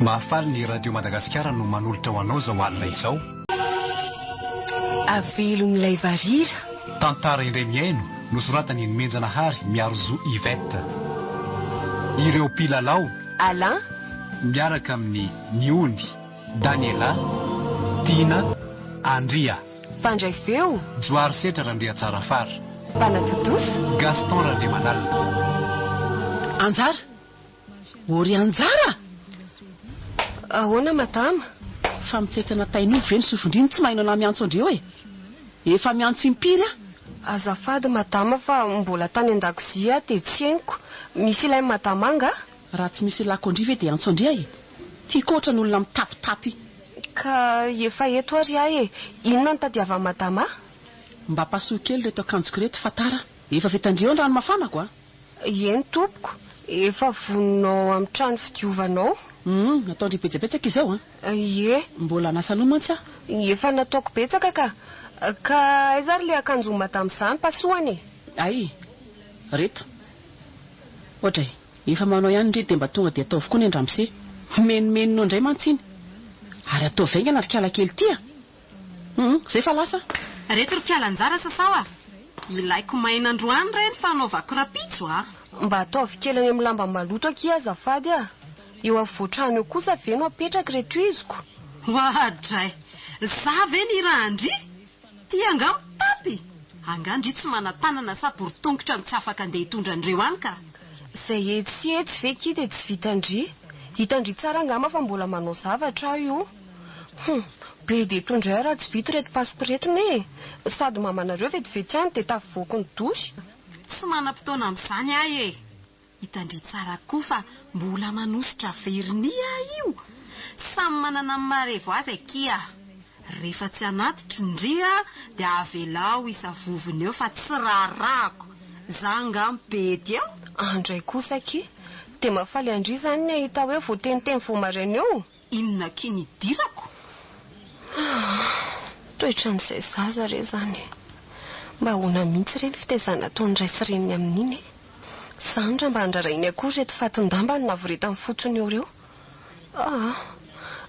Mahafaly ny radio Madagasikara no manolotra ho anao zao alina izao. Avelon'ilay varira. Tantara indray miaino nosoratany ny Menjanahary miaro zo Yvette. Ireo mpilalao Alain miaraka amin'ny Niony, Daniela, Tina, Andria. Mpandray feo Joary Setra Randria Tsarafara, Mpanatotosa Gaston Randriamanalina. Anjara? Ory Anjara? Ahoana madama? Fa mitsetana tain'ovy ve ny sofondriny tsy mahaino ana miantso andreo e? Efa miantso impiry a? Azafady madama fa mbola tany an-dakozia dia tsy henoko. Misy ilay madama anga? Raha tsy misy lakondry ve dia antso andria e? Tiako ohatra ny olona mitapitapy. Ka efa eto ary ahy e. Inona ny tadiava madama? Mba pasoa kely reto akanjoko reto fatara. Efa vitandreo ny rano mafanako a? Eny tompoko. Efa voninao amin'ny trano fidiovanao. Nataondry betsabetsaka izao a? Ie. Mbola nasaloha mantsy a? Efa nataoko betsaka ka. Ka aiza ry le akanjo madama izany pasoany? Ay, reto. Ohatray, efa manao ihany ndre dia mba tonga dia atao avokoa ny andramose. Menomenonao indray mantsiny. Ary atao vaingana ry kiala kely tia. Zay fa lasa. Reto ry kiala Anjara sasao a. Ilaiko maina androany reny fa anaovako rapitso a. Mba ataovy kely any amin'ny lamba maloto aky azafady a. Eo avotrano eo kosa ve no apetraka reto iziko. Hoadray, za ve ny Randry? Tia angam tapy. Angandry tsy mana-tanana saportongotra tsy afaka andeha hitondra andreo any ka. Zay etsy ve kity tsy vitandry. Hitandry tsara angama fa mbola manao zavatra io. Be dia tondray raha tsy vita reto pasoko reto ne. Sady mamanareo vetivety any dia tavoaka ny dosy. Tsy manam-potoana amin'izany ahy e. Hitandry tsara koa fa mbola manositra verni io. Samy manana ny marevo azy akia. Rehefa tsy anatitry ndria dia avelao isavovony eo fa tsy rarako. Za ngam bety eo. Andray kosa aky. Dia mafaly andry zany ny ahita hoe voateniteny voamaraina eo. Inona kiny idirako? Toetra n'izay zaza re zany. Mba hoana mihitsy reny fitaizana ataony ray sy reniny amin'iny. Sandra mba handrarainy akory reto fatindamba ny navoreta amin'ny fotsiny eo reo.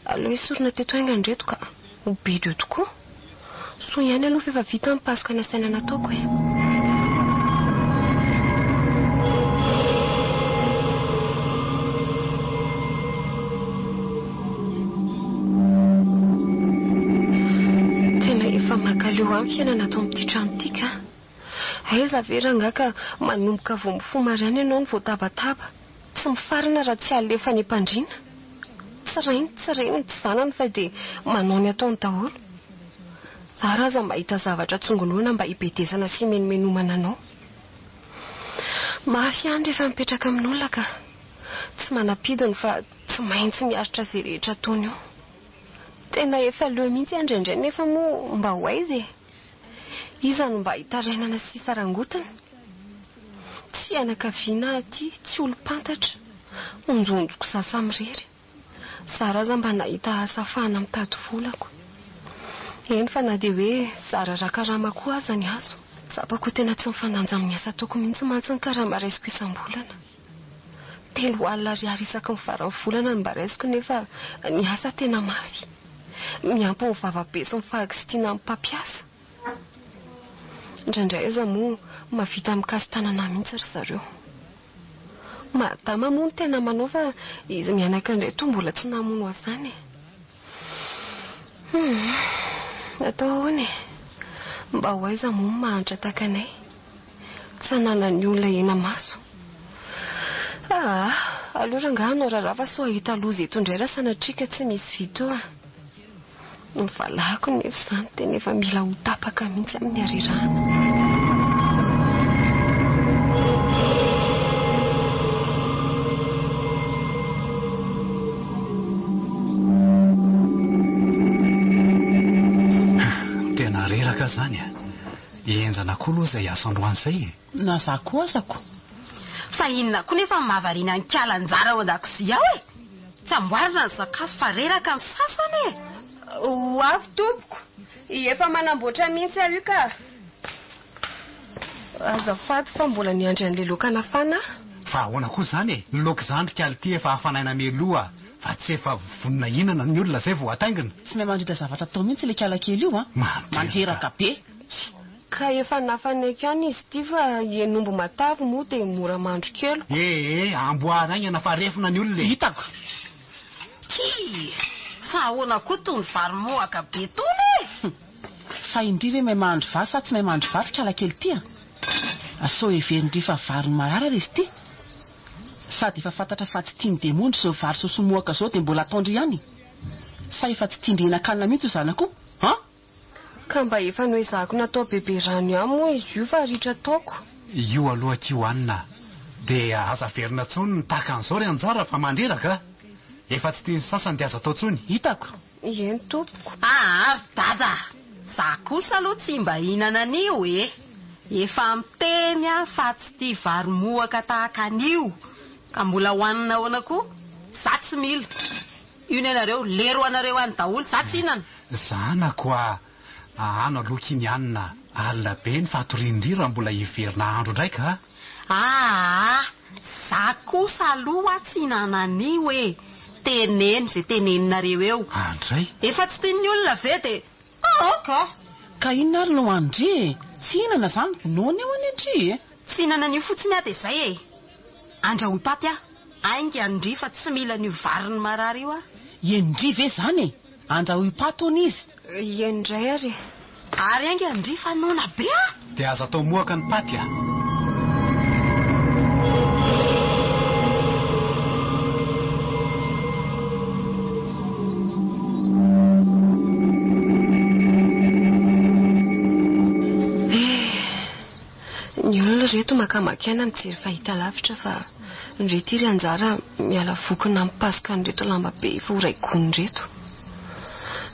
Aleo esorina teto haingany reto ka obidy io tokoa. So ihany aloha fa efa vita ny pasoko any asaina nataoko e. Tena efa makaleo amin'ny fiainana ato amin'ity trano ity ka. Aiza ve rangaka manomboka vao mifo maraina ianao ny voatabataba. Tsy mifarina raha tsy alefa ny mpandriana. Tsy reny tsy zanany fa dia manao ny ataony daholo. Za raza mahita zavatra tsongoloana mba hibedezana sy menomenomana anao. Mafy ihany rehefa mipetraka amin'olona ka tsy manapidiny fa tsy maintsy miaritra izay rehetra ataony io. Tena efa leo mihitsy andraindray nefa moa mba ho aiza e. Iza no mba hitarainana sy sarangotana. Tsy anakaviana aty, tsy olo-pantatra. Onjonjoko sasa mirery. Zaraza mba nahita hasafahana mitady volako. Eny fa na dia hoe zara rakarama koa aza ny azo. Zapako tena tsy mifananja amin'ny asa ataoko mihitsy mantsy ny karama raisiko isam-bolana. 3 alina ariary isaky ny farany volana ny mba raisiko nefa ny asa tena mafy. Miampy ny vavabe sy ny fahakisitina amin'ny mpampiasa. Indraindray aza moa mavita mikasy tanana mihitsy ry zareo. Madama moa ny tena manao fa izy mianaka indray to mbola tsy namono azany. Natao ahoana e. Mba ho aiza moa mahantra takanay. Tsy hanana ny olona ena maso. Aleo rangahy anao raharaha fa so ahita loza eto indray raha sanatrika tsy misy vito a. Ny valahako nefa izany tena efa mila ho tapaka mihitsy amin'ny arirahana. Tena reraka zany a. Enjana koa aloha izay asa androany izay e. Na za koa azako. Fa inona koa nefa mahavariana ny kiala Anjara ao an-dakozia ao e. Tsy amboarina ny sakafo fa reraka ny sasany e. Ho avy tompoko. Efa manamboatra mihitsy aho io ka. Azafady fa mbola niandry an'ilay laoka nafana. Fa ahoana koa zany e. Ny laoka zany ry kiala ty efa hafanaina meloa. fa tsy efa vonina inana ny olona zay vao ataingina. Tsy mahay mandritra zavatra tao mihitsy ilay kialakely io mandreraka be. Ka efa nafanaiky any izy ity fa enombo matavy moa dia mora mandro kelo. Amboana aingana fa refona ny olona. Hitako. Fa ahoana koa tony vary mohaka be tony. Fa indriva mahay mandro vary sa tsy mahay mandro vary kialakely ity asao everindri fa vary marara izy ity. Sady efa fantatra fa tsy tiany demondro izao vary sosomoaka izao dia mbola ataondry ihany. Sa efa tsy tiandrena-kanina mihitsy ho zanako? Ka mba efa noezahako natao bebe rano ihany moa izy io fa ritra ataoko. Io aloha ky hoanina dia aza verina tsony ny tahaka an'izao ry anjara fa mandreraka. Efa tsy tiany sasany dia aza atao tsony. Hitako. Eny tompoko. Dada, za kosa aloha tsy mba hinana anio efa miteny fa tsy tia vary mohaka tahaka anio. Ka mbola hoanina ahoana koa? Za tsy mila. Io ny anareo lero anareo any daholo, za tsy hinana. Zanako ano aloha iny anina alina be ny fatorian-drira mbola hiverina andro ndraika. Za kosa aloha tsy hinana anio teneny zay teneninareo eo. Andray. Efa tsy tian'ny olona ve dia ka inona ary no andry? Tsy hinana zany nony eo any andry. Tsy hinana an'io fotsiny dia izay andrahoy paty ainga andry fa tsy mila ny variny marary io Endry ve zany andrahoy paty hony izy. Endray ary ainga andry fa nona be dia aza atao mohaka ny paty ny olona reto makamakiana mijery fahita lavitra fa nreto ry anjara miala vokina mipasika nyreto lamba be efa horaigony reto.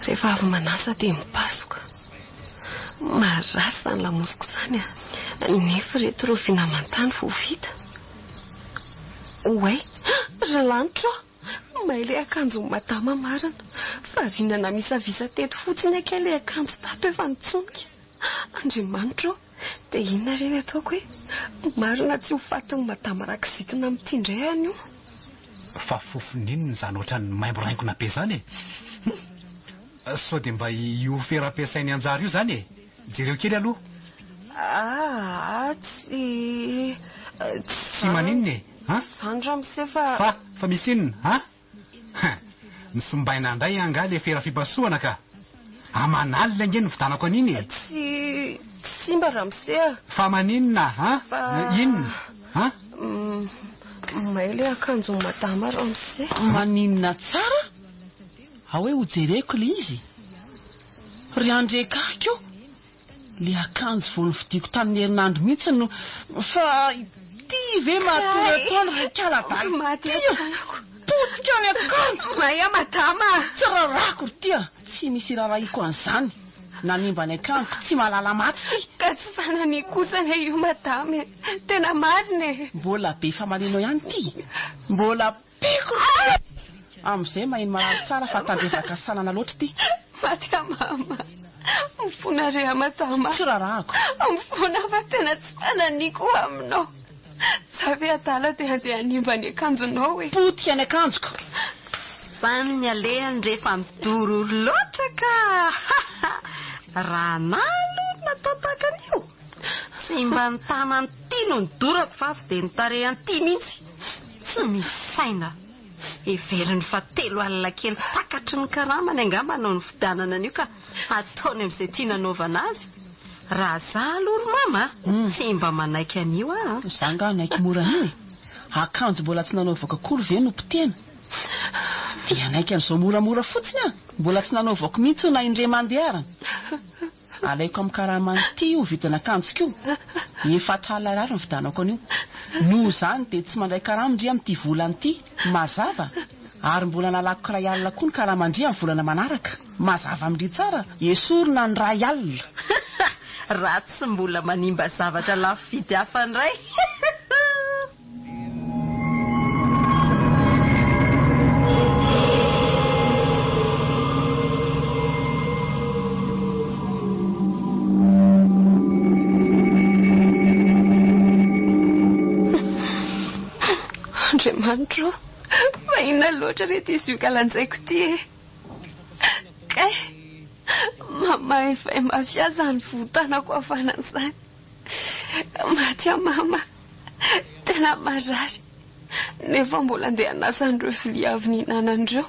Rehefa avy manasa dia mipasoka. Marary zany lamosiko zany nefa reto reo vinamantany vao vita. Oay, ry lanitra mahay ilay akanjo madama marina fa rinana misavisa teto fotsiny aka ilay akanjo tato efa nitsonika. Andriamanitra dia inona reny ataoko marina tsy ho fatiny madama rakizitina amin'ity indray any io. Fa fofonininy zany ohatrany maimboraingona be zany sao dia mba io feram-piasainy anjara io zany jereo kely aloha. Tsy maninona Zandra misefa fa misy inona nisombaina indray anga le fera fipasohana ka amanalina ingeny vitanako an'iny tsy mba ramose fa maninona inona mahay ilay akanjo madama ramose. Maninona tsara ao hoe hojereko le izy ry andrekako le akanjo vao novidiko tamin'ny herinandro mihitsy no fa ity ve matoratona re kalabalitio potika ny akanjo maya madama tsy rarako ry tia tsy misy rarahiko an'izany nanimba ny akanjo tsy malala maty ty ka tsy fanany kosana io madama tena marina mbola be famalino ihany ty mbola peko amin'izay maheno marary tsara fa tandrevaka sanana loatra ty madama mifona re madama tsy rarahako mifona fa tena tsy fananiko aminao savy atala dia andeha hanimba ny akanjonao potika ny akanjoko zany ny alehany rehefa midoro loatra ka raha nalorina tao takan'io tsy mba ny tanany ty no nidorako fa avy dia nitare an'ity mihitsy tsy misy saina everiny fa 3 alina kely takatry ny karamany angamba no ny fidanana an'io ka ataony amin'izay tia nanaovana azy raha za aloha mama tsy mba manaiky an'io zanga naiky morana akanjo mbola tsy nanaovako akory ve no potena dia naiky an'izao moramora fotsiny mbola tsy nanaovako mihitsy na indray mandeharana alaiko amin'ny karamany ty io vidina akanjoko io efatra alina ariary ny vidanako an'io noho zany dia tsy mandray karamandria amin'ity volany ity mazava ary mbola nalako ray alina koa ny karamandria amin'ny volana manaraka mazava amin'iri tsara esorina ny ray alina raha tsy mbola manimba zavatra lafo vidy hafa ndray Andriamanitra fa inona loatra re ty izy io ka lanjaiko ty e. Kay mama efa mafiaza ny votanako afanan'izany. Matya mama tena marary nefa mbola andeha hanasandreo vilia avy nihinanandreo.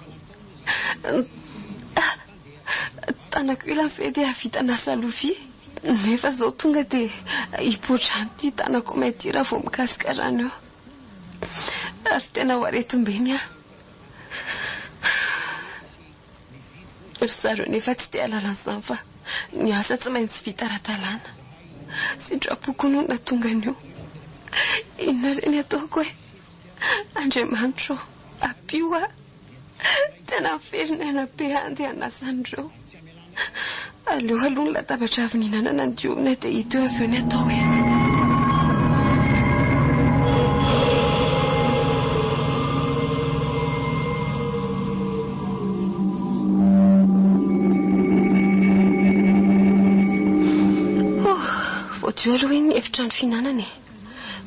Tanako ila fety havita nasa lovia nefa zao tonga dia hipotrany ty tanako maitira vao mikasika rano eo. Ary tena ho aretim-beny aho. Ry zareo nefa tsy te alalan'izany fa ny asa tsy maintsy vita ara-dalàna. Sitrapoko no natonga an'io. Inona reny ataoko e? Andriamanitro apio aho. Tena ferinana be andeha hanasandreo. Aleo aloha ny latabatra avy nihinanana ny diovina dia hita eo avy eo ny atao e. Voadio aloha ny efitrano fihinanana e.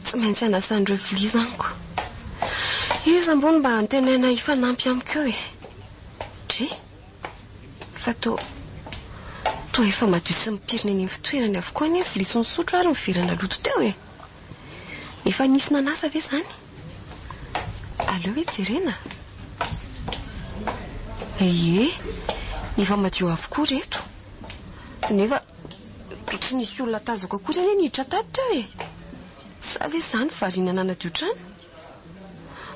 Tsy maintsy hanasandreo vilia zaniko. Iza ambony mba antenaina hifanampy amiko eo e. Dre fa toa efa madio sy mipirina eny fitoerany avokoa ny vilia sy ny sotro ary miverana loto teo e. Efa nisy nanasa ve zany? Aleo hoe jerena. Ie, efa madio avokoa reto. Nefa tsy nisy olona tazako akory eny niditra tatitra e. Sa ve zany variana nanadio trano?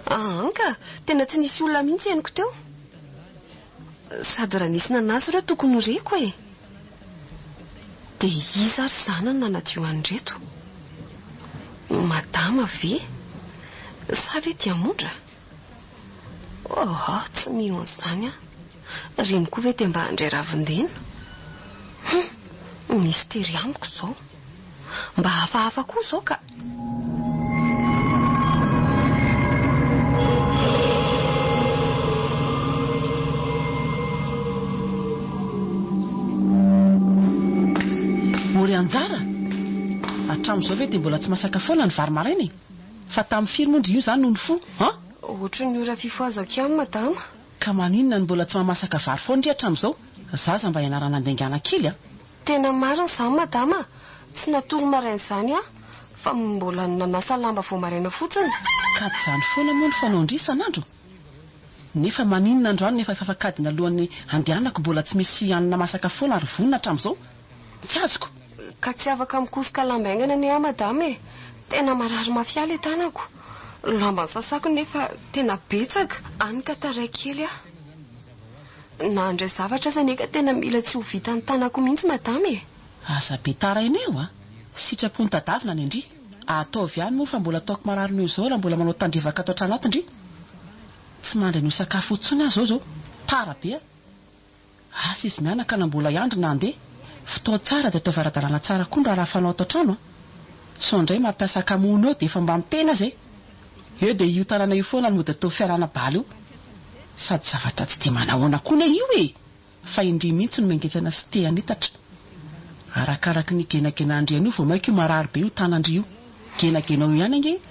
Anka, tena tsy nisy olona mihitsy eniko teo. Sady raha nisy nanasa ireo tokony horeko e. Dia iza ary zana nanadio an'reto? Madama ve? Sa ve dia mondra? Tsy mino an'izany aho. Reny koa ve dia mba handray ravindena? Mistery amiko izao. Mba hafahafa koa izao ka. Mory anjara hatramin'izao ve dia mbola tsy masaka foana ny vary maraina e. Fa tamin'ny firy mondry io izany no ny fo ohatry ny ora fifoazako ihany madama. Ka maninona ny mbola tsy mamasaka vary foana ry hatramin'izao? Zaza mba ianarana andaingana kely a. Tena marina izany madama. Tsy natoro maraina izany aho fa mbola nanasa lamba vao maraina fotsiny. Ka tsy izany foana moa ny fanaondry isan'andro. Nefa maninona androany nefa fafakadina alohan'ny andehanako mbola tsy misy hanina masaka foana ary vonina hatramin'izao? Tsy azoko. Ka tsy afaka mikosoka lamba aingana ne madama e. Tena marary mafiala tanako. Lamba sasako nefa tena betsaka. Anika taray kely aho. Na andray zavatra aza neka tena mila tsy ho vita ny tanako mihitsy madama e. Asa be taraineo a. Sitrapony tadavina ny indri. Ataovy ihany moa fa mbola ataoko marary noho izao raha mbola manao tandrevaka atao tranato indri. Tsy mandray no sakafo fotsiny aho zao tara be a. Asa izy mianaka na mbola iandry na andeha. Fitao tsara dia atao varadalana tsara koa raha fanao atao trano a. So indray mampiasa kamono eo dia efa mba mitena zay. Eo dia io tanana io foana no mody atao fiarana bala io. Sady zavatra tsy dia manahoana koa na io e. Fa indri mihitsy no mangetsana sy te hanitatra. Arakaraka ny genagena andriana io vao maika io marary be io tanandry io. Genagenao ihany ange.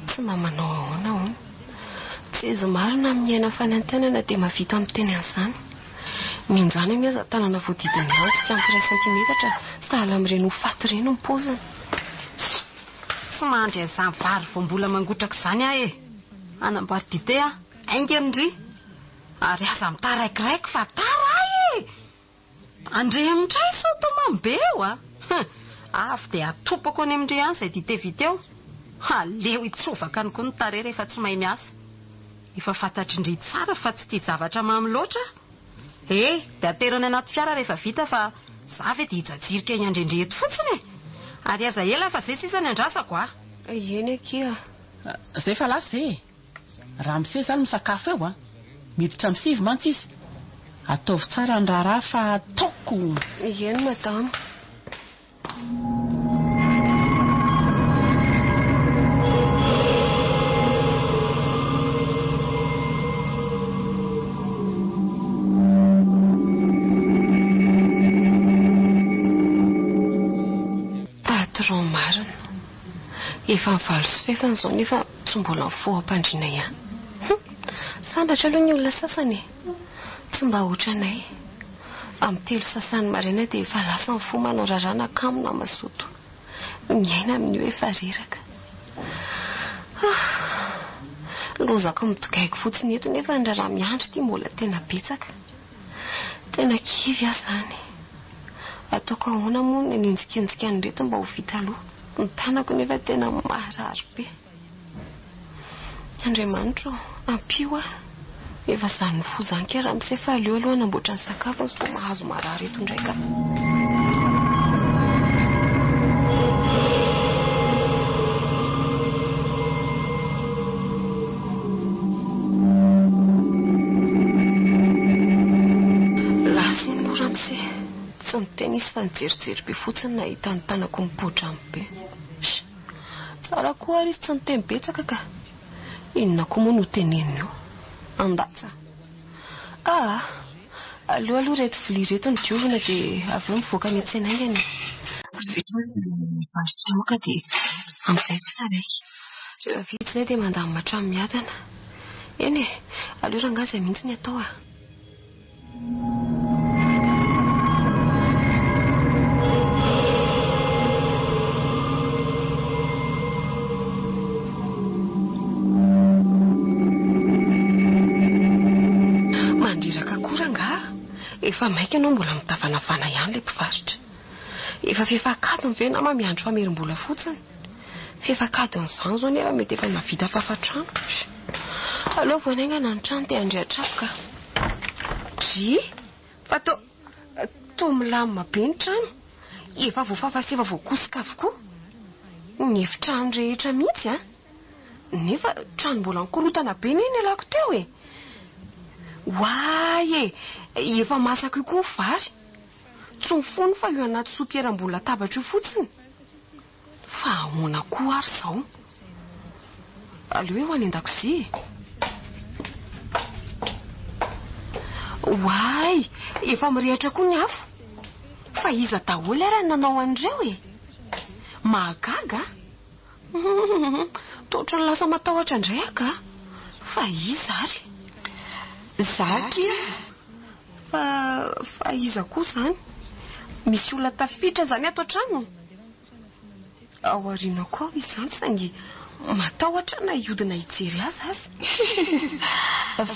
Tsy mamanao ahoana hono. Tsy izy marina amin'ny aina fanantenana dia mavita miteny an'izany. Minjana ny aza tanana voadidiny antsy tsy ampy 3 cm sahala amin'ireny ho faty ireny ny paoziny. Tsy mandry an'izany vary vao mbola mangotraka izany aho e. Anambary dite a aingenindry. Ary aza mitaraikiraiky fa tara e. Andre amindray so tomambe eo a. Avy dia atopako any amindray ihany izay dite vita eo. Aleo hitsovaka any koa ny tare rehefa tsy mahay miasa. Efa fantatrindry tsara fa tsy tia zavatra mamy loatra. Dia aterony anaty fiara rehefa vita fa za ve dia hijajirika eny andrendreto fotsiny e. Ary aza ela fa zay sisa ny andrasako a. Eny akia. Zay fa lasa e. Raha mise zany misakafo eo a. Miditra misivy mantsy izy. Ataovy tsara ny raharaha fa ataoko. Eny madama. Atron marina. Efa mivalo sy fefana izao nefa tsy tsy mbola mifoha-pandriana ihany. Sambatra aloha ny olona sasany tsy mba ohatranay. Amin'ny 3 sasany maraina dia efa lasa ny fo manao rarana kamina masoto. Miaina amin'ny hoe efa reraka. Lozako mitogaiko fotsiny eto nefa ny raha miandry ity mbola tena betsaka. Tena kivy aho izany. Ataoko ahoana moa ny ninjikinjika ny reto mba ho vita aloha. Ny tanako nefa tena marary be. Andriamanitra, ampio aho. Efa izany fo izany kay raha misefa aleo aloha namboatra ny sakafo so mahazo marary eto indraika. Lasiny moa ramose. Tsy niteny izy fa nijerijery be fotsiny nahita ny tanako mipodramy be. Tsara koa ary izy tsy niteny betsaka ka. Inona koa moa no teneniny io? Andatsa. Aleo aloha reto vilia reto ny diovina dia avy eo mivoaka miantsena aingany. Vasoka dia amin'izay tsara. Rehefa vita izay dia mandany matrano miadana. Eny e, aleo rangazy mihitsy ny atao ah. Efa maika ianao mbola mitavanavana ihany ilay mpivarotra. Efa fefakadiny ve nama miandro famerim-bola fotsiny. Fefakadiny izany zao nefa mety efa navita fafatrano. Aleo voanaingana ny trano dia andriatrafika. Fa to milamina be ny trano. Efa voafafa sy efa voakosika avokoa. Ny efitrano rehetra mihitsy a. Nefa trano mbola nikorotana be neny alako teo e. Waye, efa masaka io koa ny vary. Tsy mifony fa io anaty soupieram-bola tabatra io fotsiny. Fa ahoana koa ary izao? Aleo eo any an-dakozia. Way, efa mirehatra koa ny afo. Fa iza daholo ary nanao an'ireo e. Mahagaga. Totra lasa matahotra indray aka. Fa iza ary? Zaky fa iza koa izany? Misy olona tafiditra izany ato an-trano. Ao aoriana koa izany saingy matahotra na iodina hijery azy.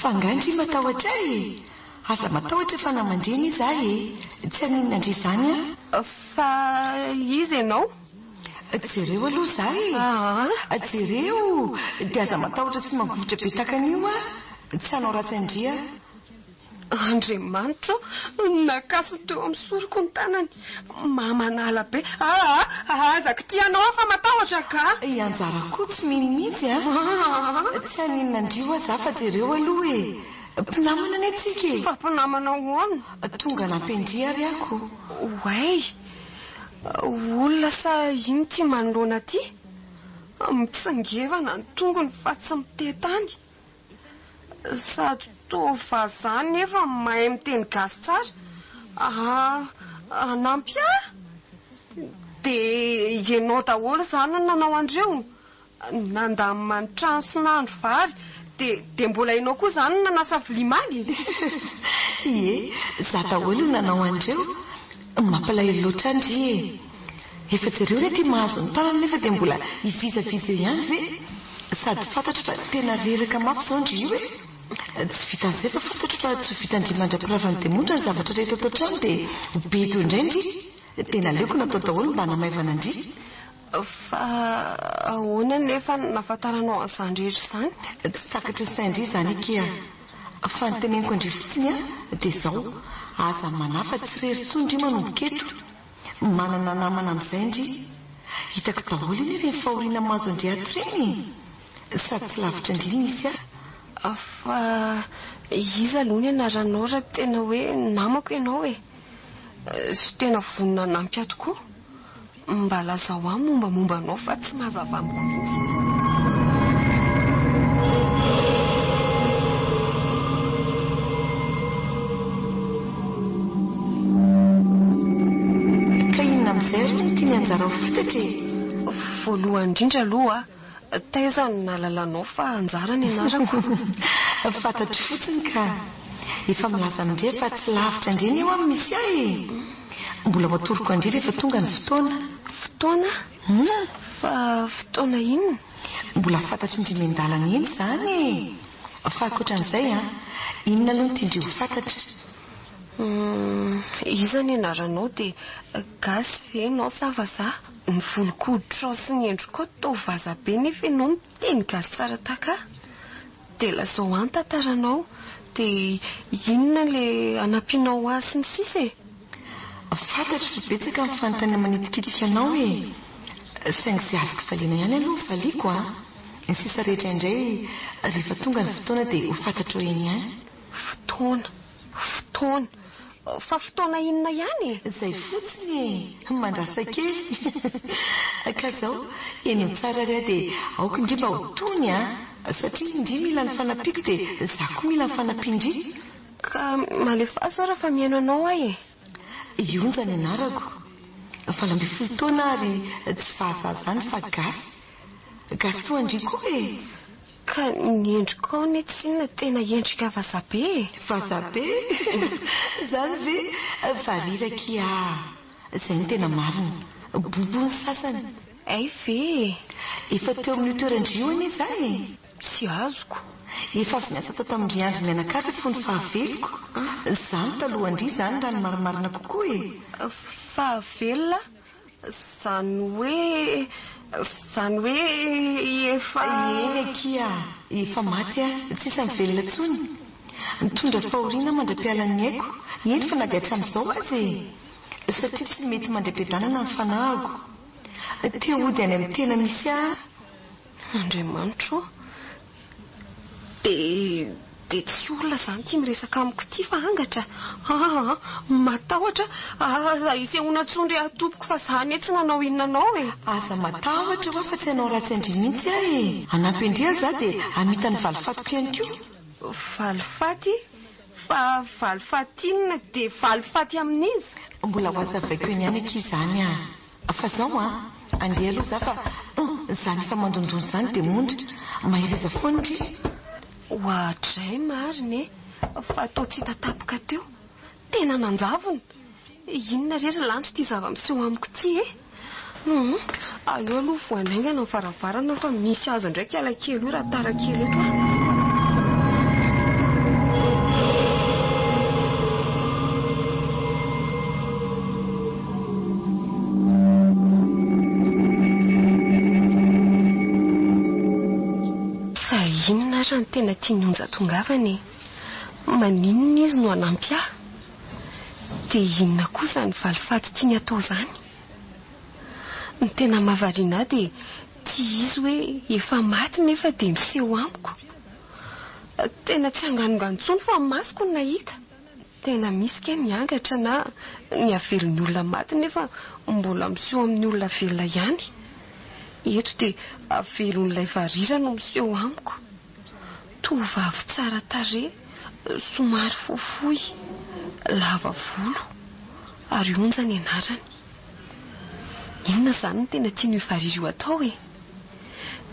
Fangandry matahotra e. Aza matahotra fa namandreny izy e. Tsy aninona indray izany a? Fa izy ianao? Jereo aloha izaho e. Jereo dia aza matahotra tsy magovotra be takan'io a. Tsy hanao ratsy andria. Andriamanitra, nakaso teo amin'ny soroko ny tanany. Mamanala be. Azaka tia anao fa matahotra ka. Anjara koa tsy minimitsy a. Tsy aninona andrio aza fa jereo aloha e. Mpinamana ny atsika e. Fa mpinamana hoana? Tonga nampendria ary ako. Way, olona sa iny tia manoloana aty? Mitsingevana ny tongony fa tsy mitetany. Sady toa vazany nefa mahay miteny gasy tsara. Anampy dia ianao daholo izany no nanao andreo. Nandamina ny trano sy nandro vary dia mbola ianao koa izany no nanasa vilia maly. Ie, za daholo no nanao andreo. Mampalahelo loatra andry e. Efa jereo ilay tia mahazo ny tanana nefa dia mbola hivizaviza ihany ve? Sady fantatra fa tena reraka mafy izao ndry io e. Tsy vita an'izay fa fantatra fa tsy vita andrimandram-piravany demontra ny zavatra rehetra atao trano dia beto indray ndry. Tena aleoko natao daholo mba namaivana ndry. Fa ahoana nefa nafantaranao an'izany rehetra izany? Tsy takatra saindry izany kia. Fa ny teneniko andry fotsiny a dia izao. Aza manafa tsy rery tsondry manomboka eto. Manana namana amin'izay ndry. Hitako daholo iny ireny fahoriana mahazo andry ato ireny. Sady tsy lavitra indriny izy a. Fa iza aloha ny anaranao raha tena hoe namako ianao e. Tena vonina nampy ato koa. Mba lazao ahy mombamomba anao fa tsy mazava amiko mihitsy. Ka inona amin'izay ry ny tiany anjara ho fantatra e? Voalohany indrindra aloha Taiza ny nalalanao fa anjara ny anarako. Fantatro fotsiny ka efa milaza amindray fa tsy lavitra indreny eo amin'ny misy ahy. Mbola matoroko andry rehefa tonga ny fotoana. Fotoana? Fa fotoana inona? Mbola fantatro indrimy an-dalana eny izany. Fa ankoatran'izay inona aloha no tiandreo ho fantatra? Iza ny anaranao dia gasy ve nao sa vazaha? Ny volon-koditra sy ny endrikao toa vazabe nefa ianao miteny gasy tsara taka. Dia lazao an-tantaranao dia inona ilay anampianao azy sy ny sisa e? Fantatro fa betsaka amin'ny fanontaniana manitikitika anao e. Saingy izay azoko valiana ihany aloha valiako ny sisa rehetra indray rehefa tonga ny fotoana dia ho fantatrao eny ihany. Fotoana fa fotoana inona ihany e? Izay fotsiny mandrasa kely. Ka izao eny amin'ny tsara ry dia aoka indray mba ho tony satria indry mila ny fanampiako dia izaho koa mila ny fanampiandry. Ka malefaso raha fa mihaino anao ahy e? Ionja ny anarako. Valo amby folo taona ary tsy fahazaza izany fa gasy toa andry koa e. Ka ny endrikao ny tsy inona tena endrika vazabe e? Vazabe? Izany ve variraka izay ny tena marina. Bobo ny sasany. Ay ve? Efa teo amin'ny toerandrioana izany. Tsy azoko. Efa avy niasa tao tamin'ny andro mianakavy fony fahaveloko. Izany taloha andry izany raha ny marimarina kokoa e. Fahavelona? Zany hoe efa... Eny akia, efa maty tsisa mivelona intsony. Mitondra fahoriana mandram-pialan'ny aiko. Eny fa nady hatramin'izao azy e. Satria tsy mety mandram-piadanana ny fanahako. Te hody any amin'ny tena misy Andriamanitro. Dia tsy olona izany tia miresaka amiko ity fa angatra. Matahotra. Aza isehoana tsondry atopoko fa izany tsy nanao inona anao e. Aza matahotra fa tsy hanao ratsy andry mihitsy e. Hanampy indray aza dia hamita ny valifatiko ihany koa. Valifaty? Fa valifaty inona dia valifaty amin'izy? Mbola ho azavaiko eny ihany aky izany fa izao andeha aloha za fa izany efa mandondony izany dia mondritra. Mahireza foana indry. Hoatray marina e. Fa atao tsy tatapoka teo. Tena nanjavona. Inona rehetra lanitra ity zava-miseho amiko ity e? Aleo aloha voanaingana ny varavarana fa misy azo ndraiky ala kely io raha tara kely eto Inona raha ny tena tiany onja-tongavany? Maninona izy no hanampy ahy? Dia inona kosa ny valifaty tiany atao izany? Ny tena mahavariana dia tia izy hoe efa maty nefa dia miseho amiko. Tena tsy hanganonganontsony fa masoko no nahita. Tena misy ke niangatra na ny havelon'ny olona maty nefa mbola miseho amin'ny olona velona ihany. Eto dia havelon'ilay varira no miseho amiko. Tovovavy tsara tarehy, somary fohifohy, lava volo, ary onja ny anarany. Inona izany no tena tiany io varira io atao e?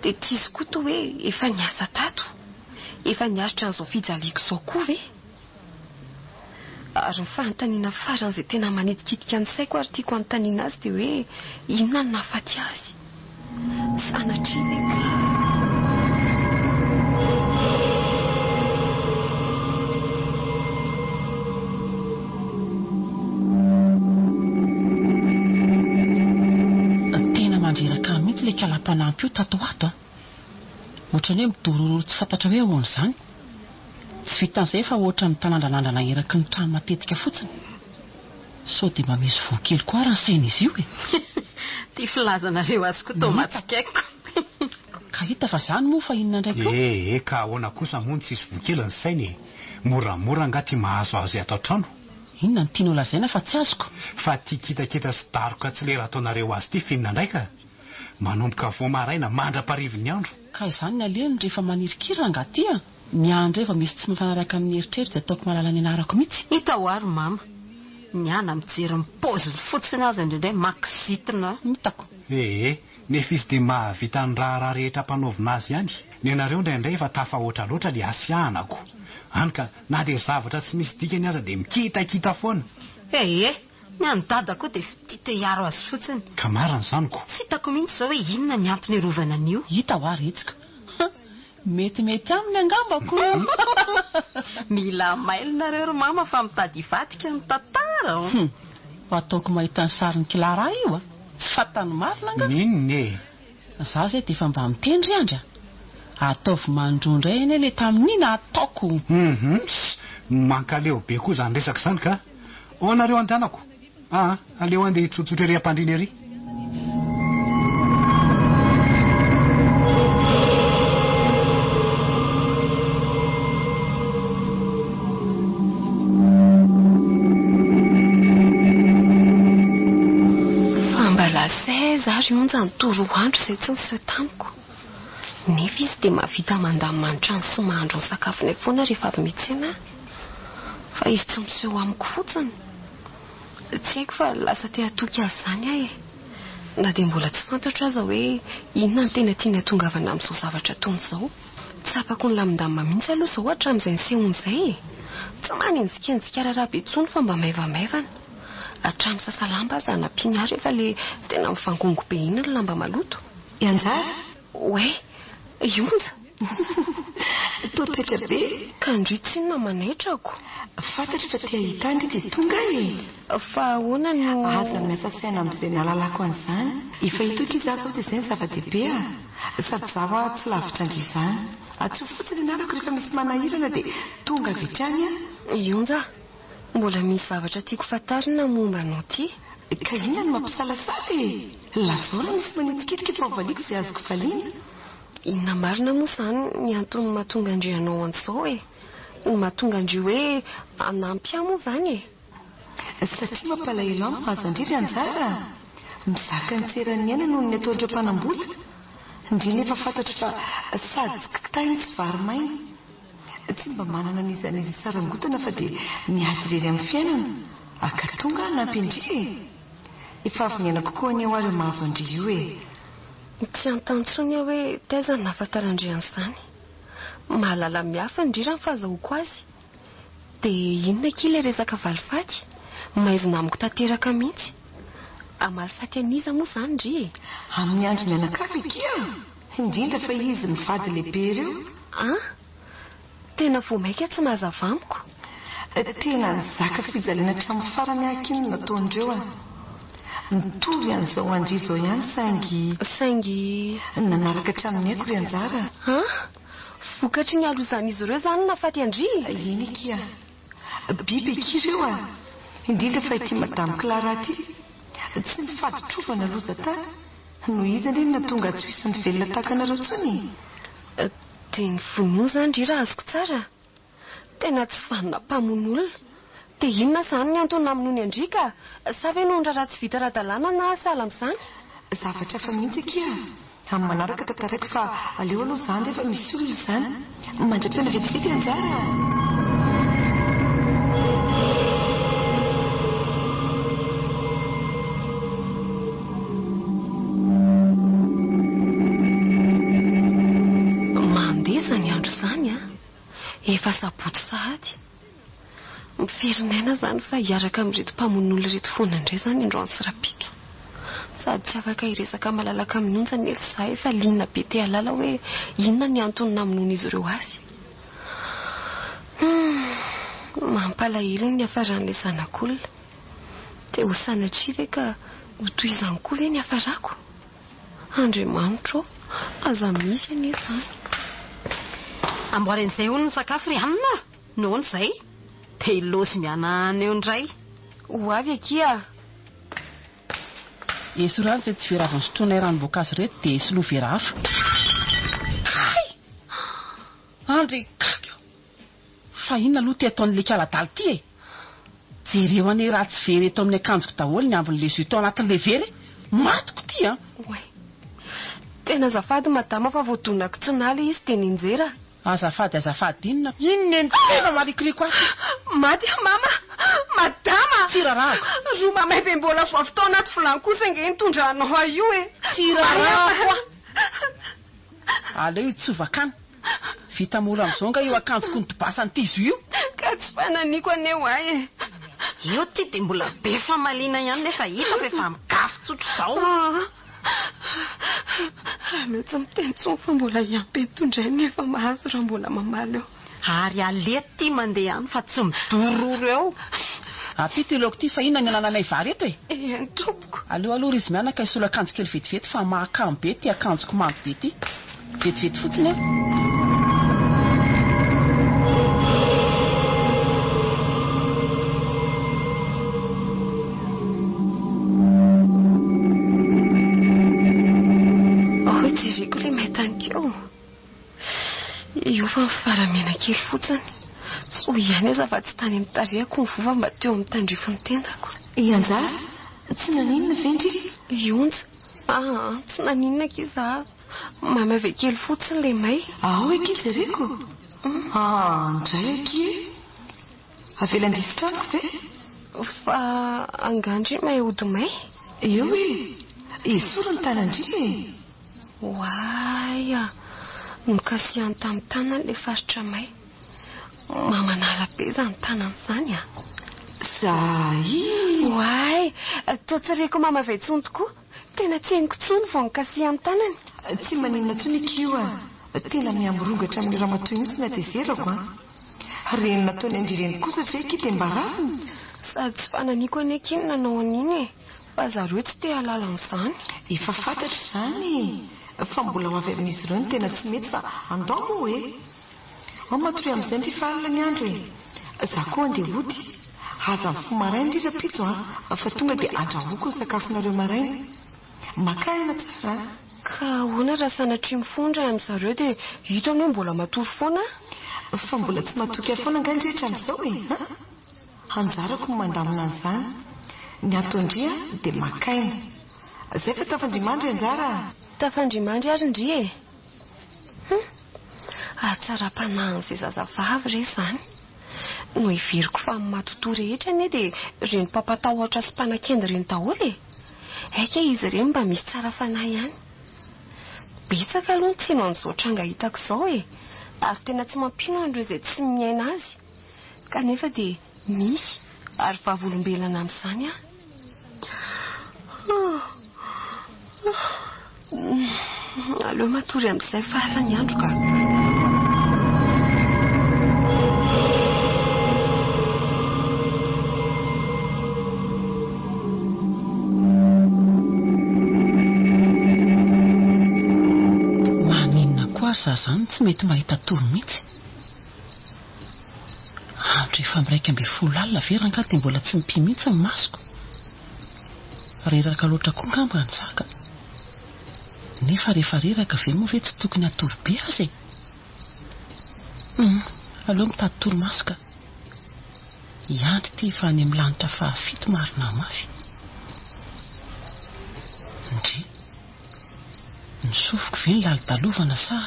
Dia tia izy koa toa hoe efa niasa tato, efa niaritra an'izao fijaliako izao koa ve? Ary ny fanontaniana faran'izay tena manitikitika ny saiko ary tiako anontaniana azy dia hoe inona no nahafaty azy? Sanatria ve ka? Tena mandreraka mihitsy ilay kalam-panampy io tato ato ohatrany hoe midororo tsy fantatra hoe ahoana izany. Tsy vitan'izay fa ohatra ny tanandranandrana eraky ny trano matetika fotsiny. Sao dia mba misy voakely koa raha ny sain'izy io e. Tia filazanareo azy koa tao matsikaiko. Ka hita fa izany moa fa inona indray koa? Ka ahoana kosa moa tsy misy voakely ny sainy. Moramora angaty mahazo azy ato an-trano. Inona ny tianao lazaina fa tsy azoko? Fa tia kitakita sy daroka tsy lera ataonareo azy ity finina ndraika. Manomboka vao maraina mandra-parivon'ny andro. Ka izany ny alehany rehefa manirikira angaty ny andro rehefa misy tsy mifanaraka amin'ny eritreritra dia ataoko malala ny anarako mihitsy. Hita ho ary mama. Ny ana mijery ny paoziny fotsiny azy indraindray maksitina. Hitako. nefa izy dia mahavita ny raharaha rehetra mpanaovina azy ihany. Ny anareo indraindray efa tafahoatra loatra ilay asiahanako. Hany ka na dia zavatra tsy misy dikany aza dia mikitakita foana. Ny dada koa dia fitita hiaro azy fotsiny. Ka marina izaniko. Tsy hitako mihitsy izao hoe inona ny antony rovana an'io. Hita ho aretsika. Metimety aminy angambako. Mila mailonareo ry mama fa mitady hivadika ny tantara. Ataoko mahita ny sarin'ny Clara io tsy fatany marina angamba. Ninone. Za izay dia efa mba mitendry andra. Ataovy mandrondray eny ilay tamin'iny ataoko. Mankaleo be koa izany resaka izany ka. Ao anareo andehanako. Aleo andeha hitsotsotra ery ampandriana ery. Zary onja ny toro andro izay tsy niseho tamiko. Nefa izy dia mahavita mandamanitra ny sy mahandro ny sakafony foana rehefa avy mitsena. Fa izy tsy miseho amiko fotsiny. Tsy haiko fa lasa te hatoky azy izany ahy. Na dia mbola tsy fantatra aza hoe inona ny tena tiany hatongavana amin'izao zavatra toy izao. Tsapako ny lamindamina mihitsy aloha izao hatramin'izay nisehony izay. Tsy manenjikenjika raraha be intsony fa mba maivamaivana. Hatramin'ny sasalamba aza nampiany ary efa ilay tena mifangongo be iny ny lamba maloto. Anjara? Oe, ionja. Totetra be. Ka ndritsinona manaitrako. Fantatro fa tia hita andry dia tonga Fa ahoana no... Aza miasa saina amin'izay nalalako an'izany. Efa hitoky izaho izao dia izay ny zava-dehibe sady zaho tsy lavitra andry izany. Atso fotsiny nanako rehefa misy manahirana dia tonga avy hatrany Ionja. Mbola misy zavatra tiako fantarina momba anao ty. Ka inona no mampisalasala Lazora misy manetikitika efa valiako izay azoko valiana. Inona marina moa izany ny antony mahatonga andrianao an'izao ny mahatonga andrio hoe anampy moa izany Satria mampalahelo amiko mahazo andriry Anjara. Mizaka ny tseran'ny aina noho ny ataondreo mpanambola. Indrindra efa fantatro fa sady kitahiny tsy vary maina. Tsy mba manana nizanizy sarangotana fa dia miady irery amin'ny fiainana. Aka tonga anampy indry. Efa avy niaina kokoa ny ao ary mahazo andry io Tsy antantsony hoe taiza ny nahafantarandriana izany. Mahalala mihafa indrindra ny fahazahoako azy. Dia inona kely ilay resaka valifaty? Maizina amiko tanteraka mihitsy. Amalifaty aniza moa izany ndry Amin'ny andro mianakavy kia. Indrindra fa izy mivady lehibe ireo. Tena vao maika tsy mahazava amiko. Tena nizaka fijaliana hatramin'ny farany akiny nataondreo Nitovy an'izao andry izao ihany saingy nanaraka hatramin'ny haiko ry Anjara. Vokatry ny alozan'izy ireo izany nafaty andry. Iny kia. Biby ekireo indrindra fa ity madame Clara ty. Tsy nifady trovana loza tany. No izy indrindra natonga tsy hisy ny velona takanareo tsony. Dia ny vonoa izany ndry raha azoko tsara. Tena tsy vanina mpamon'olona. Dia inona izany ny antony namonoany andrika? Sa ve nohon raha tsy vita ara-dalàna na asala amin'izany? Zavatra fa mihitsy kia. Amin'ny manaraka tantaraiko fa aleo aloha izany dia efa misy olona izany. Mandra-piona vetivety Anjara. Efa sabotsy sahady. Miferinana izany fa hiaraka amin'ireto mpamon'olona reto foana indray izany androany sy rapito. Sady tsy afaka hiresaka malalaka amin'ny onja nefa izaho efa liana be te halala hoe inona ny antony namonoan'izy ireo azy. Mampalahelo ny hafaran'ilay zanak'olona. Dia ho sanatria ve ka ho toy izany koa ve ny hafarako? Andriamanitra aza misy anie izany. Amboaran'izay olona sakafo ry amina. Nohony izay dia lozy mianana eo indray. Ho avy akia. Esorany dia tsy vera avy ny sotroana ranom-boankazo reto dia soloa vera hafa. Andry fa inona aloha ty ataon'ilay kaladala ty jereo anie raha tsy vera eto amin'ny akanjoko daholo ny ambin'ilay zuto anatin'ilay vera matoko ty Tena azafady madama fa voadonako tsinaly izy dia ninjera. azafady inona inona tena marikoriko aty maty mama madama tsy rarahako ro mamay be mbola voavotao anaty vilany kosa nge nitondranao io e tsy rarahako aleo tsy ovakana vita mora amin'izao nga io akanjoko nitobasany tizo io ka tsy fananiko aneo ay e io ty dia mbola be famaliana ihany nefa hita fa efa migafy tsotro izao aleo tsy miteny tsony fa mbola iampy nitondray nefa mahazo raha mbola mamaly eo ary alety ty mandeha ihany fa tsy midororo eo apito iloko ty fa inona ny anananay vary eto e ny tompoko aleo aloha izy mianaka isolo akanjo kely vetivety fa mahakamo be ty akanjoko mamy be ty vetivety fotsiny jereko le mahitanikeo io fa mifaramena kely fotsiny so ihany aza fa tsy tany amin'ny tarehako ny vova mba teo amin'ny tandrifo ny tendako ianjara tsy naninona vendry ionja tsy naninona kiza mamavy kely fotsiny le may ao eky zareko ndray aky avelandisitrako ve fa angandry mahay ody may eo e isoro ny tanandry Waya nokasiany tamin'ny tanany le faritra may mamanala be zany tanany izany Wai toatsireko mamavetsony tokoa tena tsy henoko tsony vao nikasiany tanany tsy maninona tsony ikio tena miamorongatra amin'ny raha matoy mihitsy na deverako reny nataony andrireny kosa ve ky dia mbarafiny sady tsy fananiko any akiny nanao an'iny e fa zareo tsy te halala an'izany efa fantatro izany fa mbola ho avy amin'izy ireo ny tena tsy mety fa andao moa hoe ao matory amin'izay ndry falina ny andro e za koa andeha ody aza ny fo maraina indrindra pitso fa tonga dia andrahoako ny sakafonareo maraina makay anaty izany ka hoana raha sanatry mifondra amin'izareo dia hita ny hoe mbola matory foana fa mbola tsy matoky afoana angandrehetra amin'izao e anjarako ny mandamina an'izany ny atondria dia makaina izay fa tafandrimandry anjara tafandrimandry ary ndry e atsara-panahin'izay zazavavy re izany no iveriko fa amin'ny matotoa rehetra ane dia reny mpampatahotra sy mpanan-kenda reny daholo e aika izy ireny mba misy tsara fanahy ihany betsaka aloha ny tsino an'izao tranga hitako izao e ary tena tsy mampino andreo izay tsy miaina azy kanefa dia misy ary vavolombelana amin'izany aleo matory amin'izay fahala ny andro ka zany tsy mety mahita toro mihitsy andro efa miraika amby folo alina veranga dia mbola tsy mipy mihitsy ny masoko reraka loatra koa ngamba ny zaka nefa rehefa reraka ve moa ve tsy tokony atoro be azy aleo mitady toromasoka iandry ty efa any amin'ny lanitra fahafito marina mafy ndry nisofiko ve ny lalidalovana sa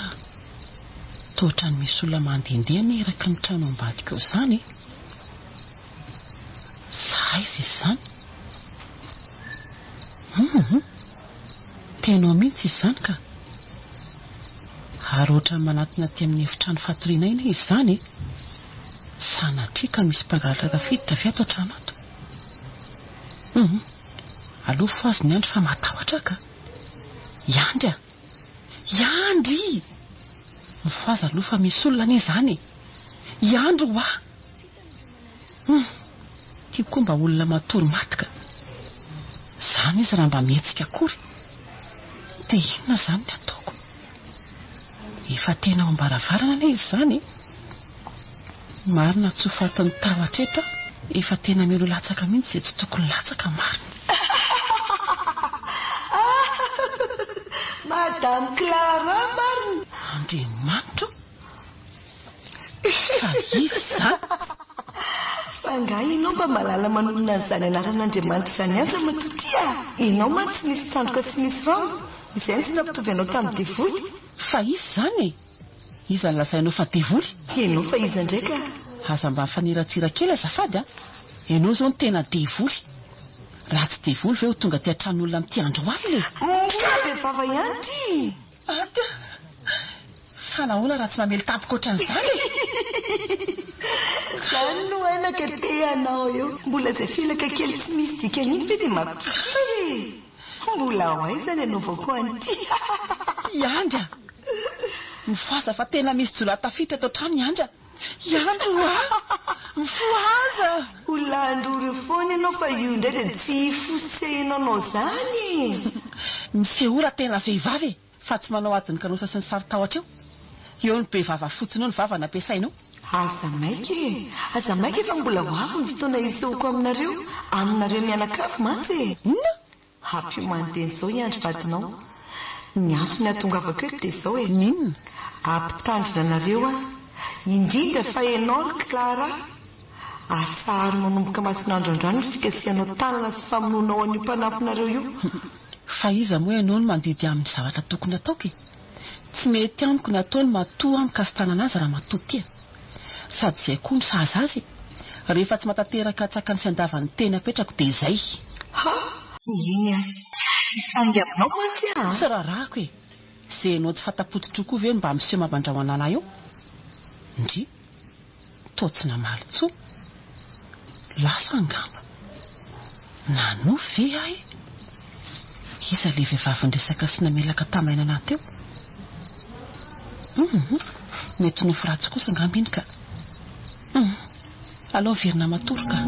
tohatra ny misy olona mandehandeha neraka ny trano ambadika eo izany sa izy izany tenao mihitsy izany ka ary ohatra ny manatona aty amin'ny efitrano fatoriana iny izy izany sanatria ka misy mpangalatra tafiditra avy ato an-trano ato aloha fo azy ny andro fa matahotra ka iandry iandry mifaza aloha fa misy olona anie izany iandro tia koa mba olona matory matika izany izy raha mba mihetsika akory dia inona izany ny ataoko efa tena ao ambaravarana anie izy izany marina tsy ho fatony tahotra eto efa tena melo latsaka mihitsy izay tsy tokony latsaka marina Madame Clara marina andriamanitro fa izy izany fanga ianao mba malala manonona an'izany anaran'Andriamanitra izany andra matotya ianao ma tsy misy tandroka tsy misy rano izay ny tsy nampitovy anao tamin'ny devody fa izy izany Iza ny lasainao fa devoly? Ianao fa iza ndraika? Aza mba faniratsira kely azafady a. Ianao zao ny tena devoly. Raha tsy devoly ve ho tonga ty an-tranon'olona amin'ity andro aly le? Vehivava ihany ty. Fa nahoana raha tsy mamely tampoka ohatran'izany? Zany no ainaka te anao eo. Mbola izay filaka kely tsy misy dikany iny be dia mampiasa e. Mbola ho aizany anaovako an'ity. Iandra! Mifoaza fa tena misy jolo atafitra ato trano Iandra. Iandro a! Mifoaza! Olandro foana ianao fa io indray dia tsy fosehinao anao zany. Misehola tena vehivavy fa tsy manao adiny kanosa sy ny saritahotra eo. Eo ny behivava fotsiny eo ny vava nampiasainao. Aza maika fa mbola ho avy ny fotoana isehoko aminareo mianakavy mantsy. Hampiomaniteny izao Iandry vadinao. Ny antony ahatongavako eto dia izao Ninona? Ampitandrina anareo indrindra fa ianao Clara. Atsahary manomboka masinandro androany ny fikasihanao tanana sy famonoanao an'io mpanafinareo io. Fa iza moa ianao no mandidy amin'ny zavatra tokony ataoko e. Tsy mety amiko ny ataony matoa amiko asitanana azy raha matoa tia. Sady izay koa ny sahaza azy. Rehefa tsy matateraka atsaka ny siandavany teny apetrako dia izay. Iny isangy aminao mantsy Tsy rarahako e. Izay ianao tsy fatapototra koa ve mba miseho mambandrahoana anahy eo? Ndry, toa tsy namaly tsoa. Lasa angamba. Nano ve ahy? Iza le vehivavy nresaka sy namelaka tamaina anahy teo? Mety nofo ratsy kosa angamba iny ka. Alao verina matoroka.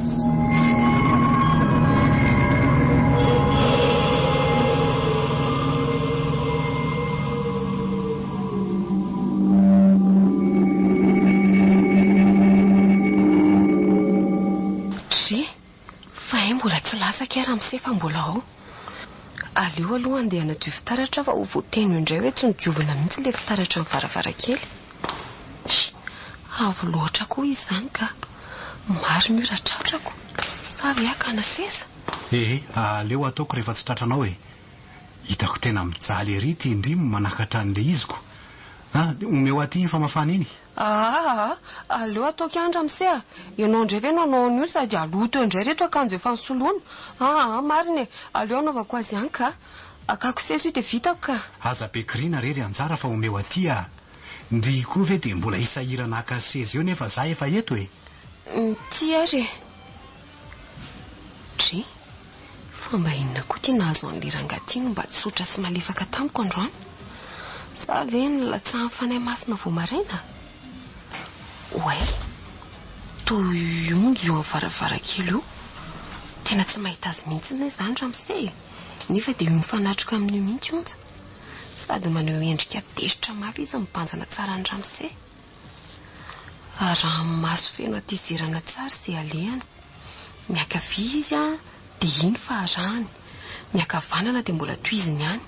Mbola tsy lasaka raha misefa mbola ao. Aleo aloha andeha hanadio fitaratra fa ho voateny indray hoe tsy nodiovina mihitsy ilay fitaratra ny varavarakely. Avo loatra koa izany ka. Maro ny ora tratrako. Sa ve akana seza? Aleo ataoko rehefa tsy tratranao e. Hitako tena mijaly ery ty indrimo manakatra an'ilay iziko. Omeo aty famafana iny. Aleo ataoko andra miseha. Ianao indray ve nanao an'io sady aloto indray reto akanjo efa nisoloana. Marina e. Aleo anaovako azy ihany ka. Akako sesa io dia vitako ka. Aza bekirina rery anjara fa omeo aty a. Ndry koa ve dia mbola isahirana aka seza eo nefa za efa eto e. Ty ary. Dry. Fa mba inona koa ty nahazo an'lirangatiny mba tsy sotra sy malefaka tamiko androany. Sa ve ny latsahan'ny fanahy masina vao maraina? Oay, toy onjo eo amin'ny varavarakely io. Tena tsy mahita azy mihitsy ny izany raha miseha. Nefa dia io mifanatroka amin'io mihitsy onja. Sady maneho endrika tesitra mafy izy mibanjana tsara ny ramose. Raha maso feno atizerana tsara izay alehany. Miakavia izy dia iny fa arahany. Miakavanana dia mbola toiziny ihany.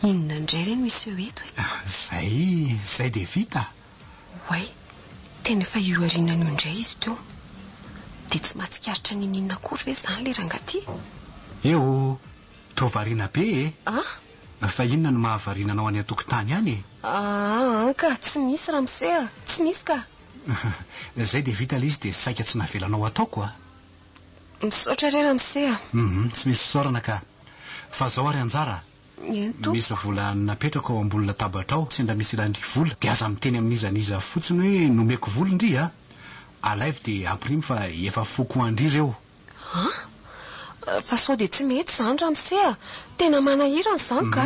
Inona indray ireny misy eo eto e? Zay dia vita. Oay, tena efa io arinany io indray izy teo. Dia tsy mahatsikaritra ninina akory ve izany le rangaty? Eo, toa variana be e. Fa inona no mahavarinanao any an-tokotany any e? Ka tsy misy raha miseha, tsy misy ka. Zay dia vita ilay izy dia saika tsy navelanao ataoko a. Misaotra iray raha miseha. Tsy misy fisaorana ka. Fa zao ary anjara. Misy vola napetraka ao ambony latabatra ao, sendra misy ilandry vola dia aza miteny amin'izaniza fotsiny hoe nomeko vola ndry a. Alaivo dia ampirimy fa efa foko andry ireo. Fa sao dia tsy mety izany raha miseha. Tena manahirana izany ka.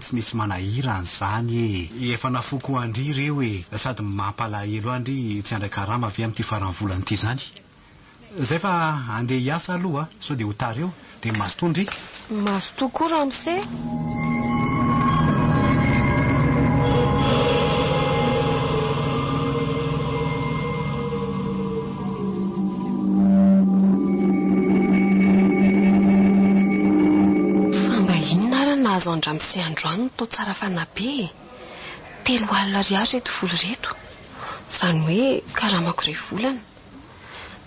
Tsy misy manahirana izany e. Efa nafoko andry ireo e. Sady mampalahelo andry tsy andraka rama avy amin'ity faran'ny volana ity izany. Zay fa andeha hiasa aloha sao dia ho tara eo dia mazotoa. Mazo tokoa raha miseha. Nahazo andramose androany no tao tsara fanabe. 3 alina ariary reto vola reto. Izany hoe karamako iray volana.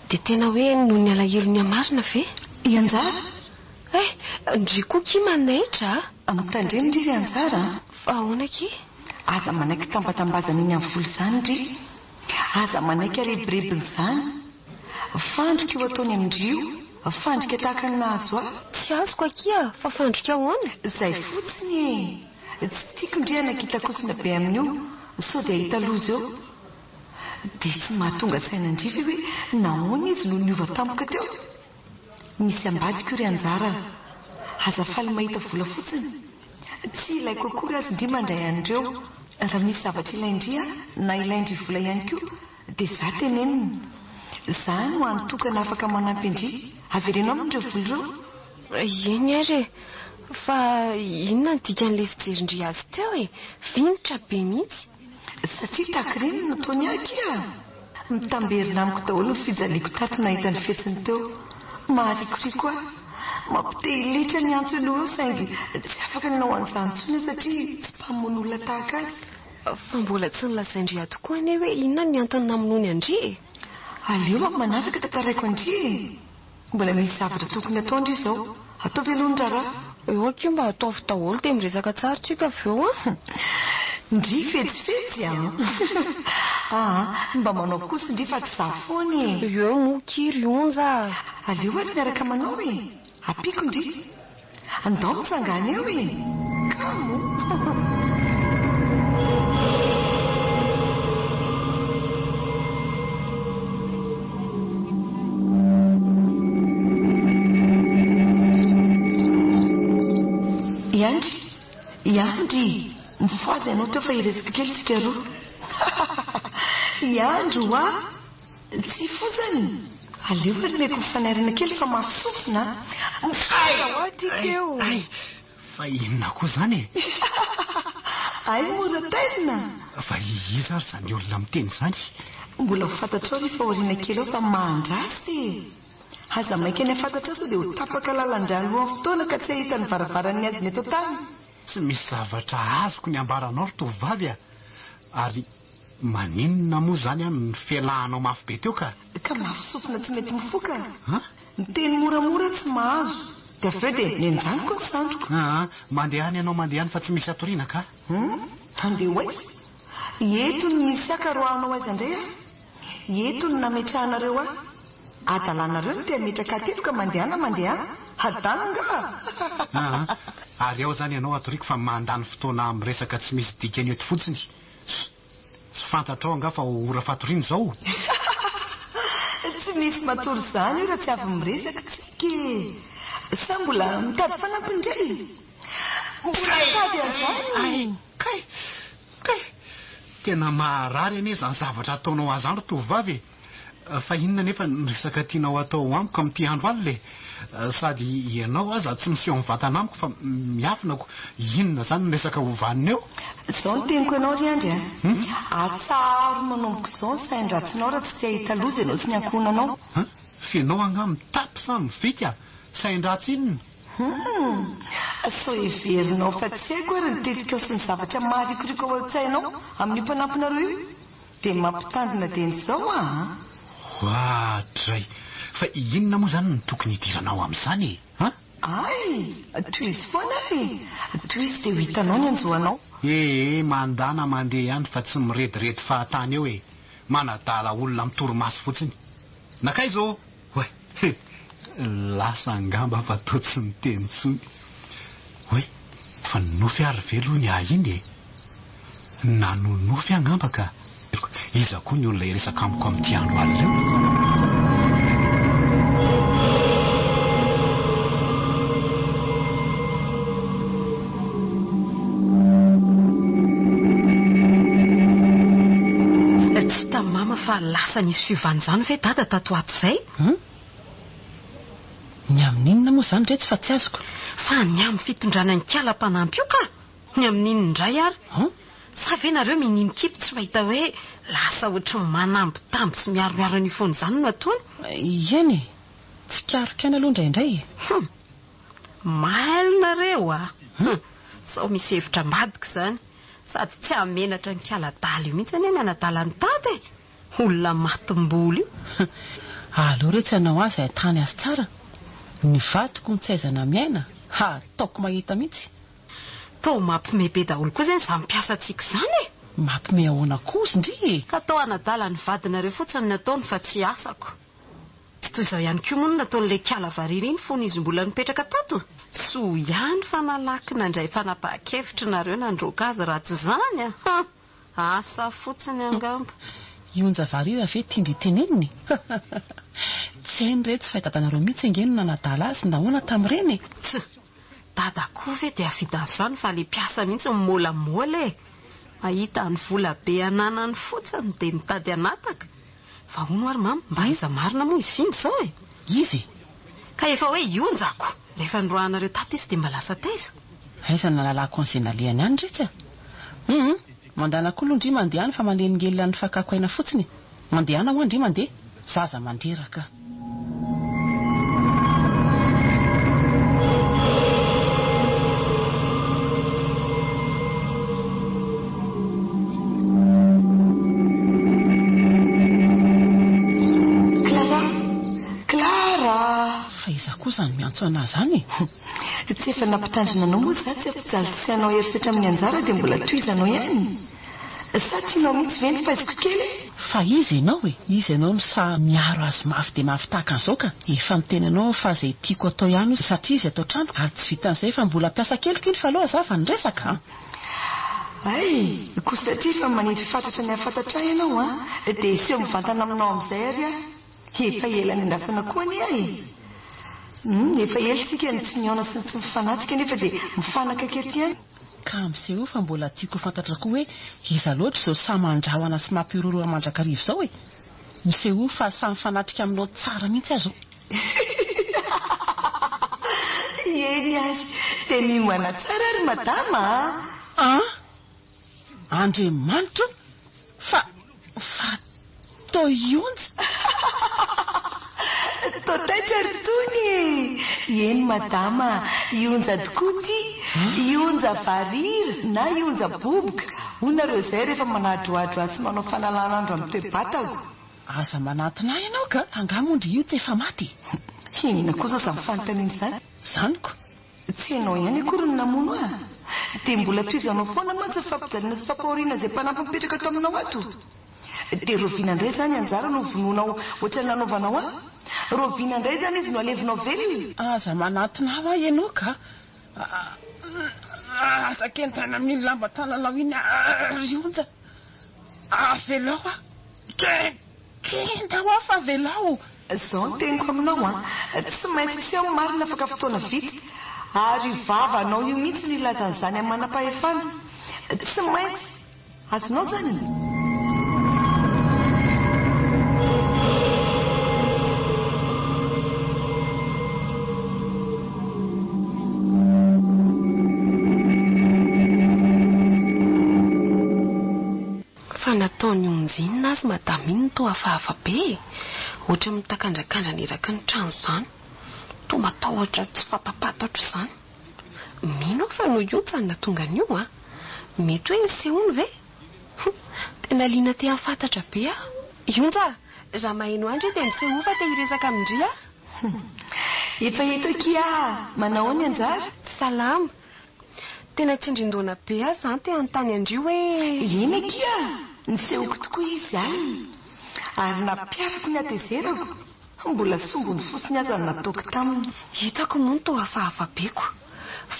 Dia tena hoe noho ny alahelo ny amarina ve? Anjara? Ndry koa ki manaitra. Mitandreny ndry anjara. Fa ahoana ki? aza manaiky tampatam-bazana iny amin'ny volo izany ndry aza manaiky arebirebiny izany fandrika io ataony amindrio fandrika tahaka ny nahazo aho tsy azoko akia fa fandrika ahoana izay fotsiny tsy tiako ndry anakitakosina be amin'io sao dia ahita loza eo dia tsy mahatonga saina ndrifa hoe nahoana izy no niova tampoka teo misy ambadika io ry anjara aza faly mahita vola fotsiny tsy ilaiko akory azy ndry mandray an'ireo raha misy zavatra ilaindria na ilaindry vola ihany koa dia za tenenina za no antokana afaka manampy indry averenao amin'ireo vola ireo eny ary fa inona ny dikan'ilay fijerindry azy teo e vinitra be mihitsy satria tahaka ireny no nataony akia mitamberina amiko daholo ny fijaliako tato nahita ny fetsiny teo maharikoriko aho mampite ilitra ny antso aloha eo saingy tsy afaka nanao an'izantsony satria tsy mpamono olona tahaka azy fa mbola tsy nilazaindry ato koa ane hoe inona ny antony namonoany andry aleo mampo manafaka tantaraiko andry mbola misy zavatra tokony atao ndry izao atao velony raharaha eo akio mba ataovy daholo dia miresaka tsara tsika avy eo a ndry fetsifetsy mba manao kosa ndry fa tsy za foany eo mokiry onja aleo azy miaraka manao e apiko ndry andao mitsangany eo e kamo Yandry mifaly ianao teo fa iresaka kely tsika roa Yandro tsy fotsany aleo ary meko mifanairana kely fa mafisofina eo fa inona koa izany e ay mora taizina fa iza ary izany olona miteny izany mbola ho fantatrao rehefa oriana kely eo fa mahandrasy aza maika ny afantatra sao dia ho tapaka lalandra alohan'ny fotoana ka tsy ahita ny varavaran'ny azy ny eto tany tsy misy zavatra azoko ny ambaranao ry tovovavy ary maninona moa izany any ny fialahanao mafy be teo ka mafisofina tsy mety mifoka ny teny moramora tsy mahazo dia avy eo dia nenjaniko ny sandroko mandehany ianao mandehany fa tsy misy atoriana ka andeha hoaizy eto ny misy akaroahanao azy andray eto ny nametrahanareo ahy adalanareo no dia metraka teto ka mandehana adananga ary ao izany ianao atoriko fa mandany fotoana amin'ny resaka tsy misy dikany eto fotsiny tsy fantatrao anga fa ora fatoriana izao tsy misy matory izany io raha tsy avy miresaka tsika sa mbola mitady fanampindray mbola tady azany kay tena maharary ane izany zavatra ataonao azandro tovovavy fa inona nefa nyresaka tianao atao amiko amin'ity andro alina sady ianao aza tsy miseho mivantana amiko fa miafinako inona izany nyresaka hovanina eo izao no teniko ianao ry andry atsaro manomboka izao ny saindratsinao raha tsy ahita loza ianao sy ny ankohonanao fianao anga mitapy sa mivika saindratsy inona sao everinao fa tsy haiko ary nitetika ao sy ny zavatra maharikoriko ao an-tsainao amin'ny mpanampinareo io dia mampitandina dia n'izao atray fa inona moa izany ny tokony hidiranao amin'izany ay toy izy foana toy izy dia ho hitanao ny anjohanao mandana mandeha ihany fa tsy mirediredy fahatany eo manadala olona mitoromaso fotsiny nakay izao lasa angamba fa tao tsy miteny tsony fa nonofy ary velo ny ahiny nanonofy angamba ka iza koa ny olona iresaka amiko amin'ity andro alina tsy tamama fa lasa nisy fiovan'izany ve dada tato ato izay ny amin'inona moa izany reto fa tsy azoko fa ny amin'ny fitondrana ny kala-panampy io ka ny amin'inona indray ary sa ve nareo minino kipy tsy mahita hoe lasa ohatry ny manambitamby sy miaromiaro ny foana izany no ataony eny tsy karokana aloha indraindray mahalinareo sao misy hevitra ambadika izany sady tsy hamenatra ny kala-dala io mihitsy any anadala ny tady olona matim-boly io aloha re tsy hanao azy ahitany azy tsara ny vatoko ny tsaizana miaina ataoko mahita mihitsy Tao mampime be daholo koa izany izany mpiasa antsika izany e. Mampime ahoana kosa ndry. Ka tao anadala ny vadinareo fotsiny ny ataony fa tsy asako. Tsy toy izao ihany koa moa no nataon'ilay kiala variry iny fony izy mbola nipetraka tato. Soa ihany fa nalaky nandray fanapahan-kevitra nareo nandroaka azy raha tsy izany a. Asa fotsiny angamba. Ionja variry ve tindry teneniny? Tsy hainy re tsy fahitatanareo mihitsy angenina nadala azy nahoana tamin'ireny. Dada koa ve dia avidan'izany fa le mpiasa mihitsy molamola e. Mahita ny vola be ananany fotsiny dia mitady anataka. Fa hono ary mama mba iza marina moa izy iny izao e. Izy? Ka efa hoe ionjako. Rehefa noroahanareo tato izy dia mba lasa taiza. Aiza nalalako an'izay nalehany any ndreka. Mandana koa ndry mandehana fa maneningely ny fakako aina fotsiny. Mandehana ho andry mandeha. Zaza mandreraka. Zany miantso ana zany tsy efa nampitandrina anao moa za tsy afijaly anao herisetra amin'ny anjara dia mbola toizanao ihany sa tianao mihitsy ve ny faiziko kely fa izy ianao e izy ianao no sa miaro azy mafy dia mafy tahaka an'izao ka efa miteny anao fa izay tiako atao ihany satria izy atao trano ary tsy vitan'izay fa mbola mpiasa keliko iny fa aloha za fa niresaka ay kosa satria fa manindry fatratra ny afantatra ianao dia iseho mivantana aminao amin'izay ary efa ela ny andrasana koa ny ay efa elsika ny tsy miaona sy tsy mifanatrika nefa dia mifanaka keto ihany ka amin'izay fa mbola tiako fantatra koa hoe iza loatra izao samy andrahoana sy mampiroroa mandrakarivo izao e miseho fa samy fanatrika aminao tsara mihitsy azo eny azy dia mimana tsara ary madama Andriamanitra fa tao ionja totaitra ry tony eny madama ionja tokoa ty ionja variry na ionja boboka onareo izay rehefa manadroadro azy sy manao fanalanandro amin'ny toe-batako aza manatona ianao ka angamondry io tsy efa maty inona kosa za mifanontaniana izany zaniko tsy hainao ihany akory ny namono dia mbola toizanao foana mantsy fampijaliana sy fampahoriana izay mpanampy mipetraka ato aminao ato dia roviana indray izany anjara no vononao ohatrany nanaovanao roviana indray izany izy no alevinao velona aza manatona aho ianao ka asakentana amin'ny lamba tananao iny rionja avelao kenda ho fa avelao izao ny teniko aminao tsy maintsy sy ao marina afaka fotoana vita ary vavanao io mihitsy ny ilazan'izany amin'ny manam-pahefana tsy maintsy azonao zany nataony onjinina azy madama iny to hafahafa be ohatra mitakandrakandra niraky ny trano izany to matahotra tsy fatapatatra izany mino fa no ionja ny natonga an'io mety hoe sehono ve tena liana te hanfantatra be ionja raha maheno andry dia miseho fa te hiresaka amindry efa eto akia manao ny anjara salama tena tsindrindoana be izany te anontany andrio hoe iny akia nisehoko tokoa izy ary nampiafako ny atezerako mbola sombony fotsiny aza ny nataoko taminy hitako moa ny to hafahafa beko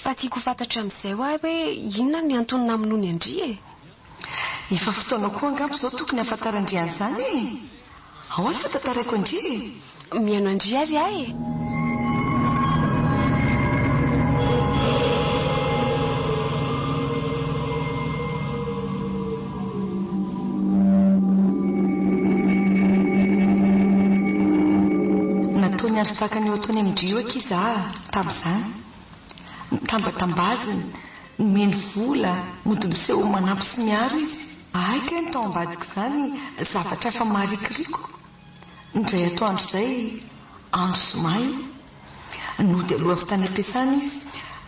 fa tiako fantatra amin'izay hoe inona ny antony namonoany andry efa fotoana koa angampo izao tokony hafantarandrian'izany ao ary fatataraiko andry mihaino andry ary ny andro takany eo ataony amindrio akiza tamin'izany nitambatambaziny meny vola mody miseho manampy sy miaro izy aika ny tao ambadika izany zavatra fa marikiriko indray atoandro izay andro somay nody aloha fitany ampiasana izy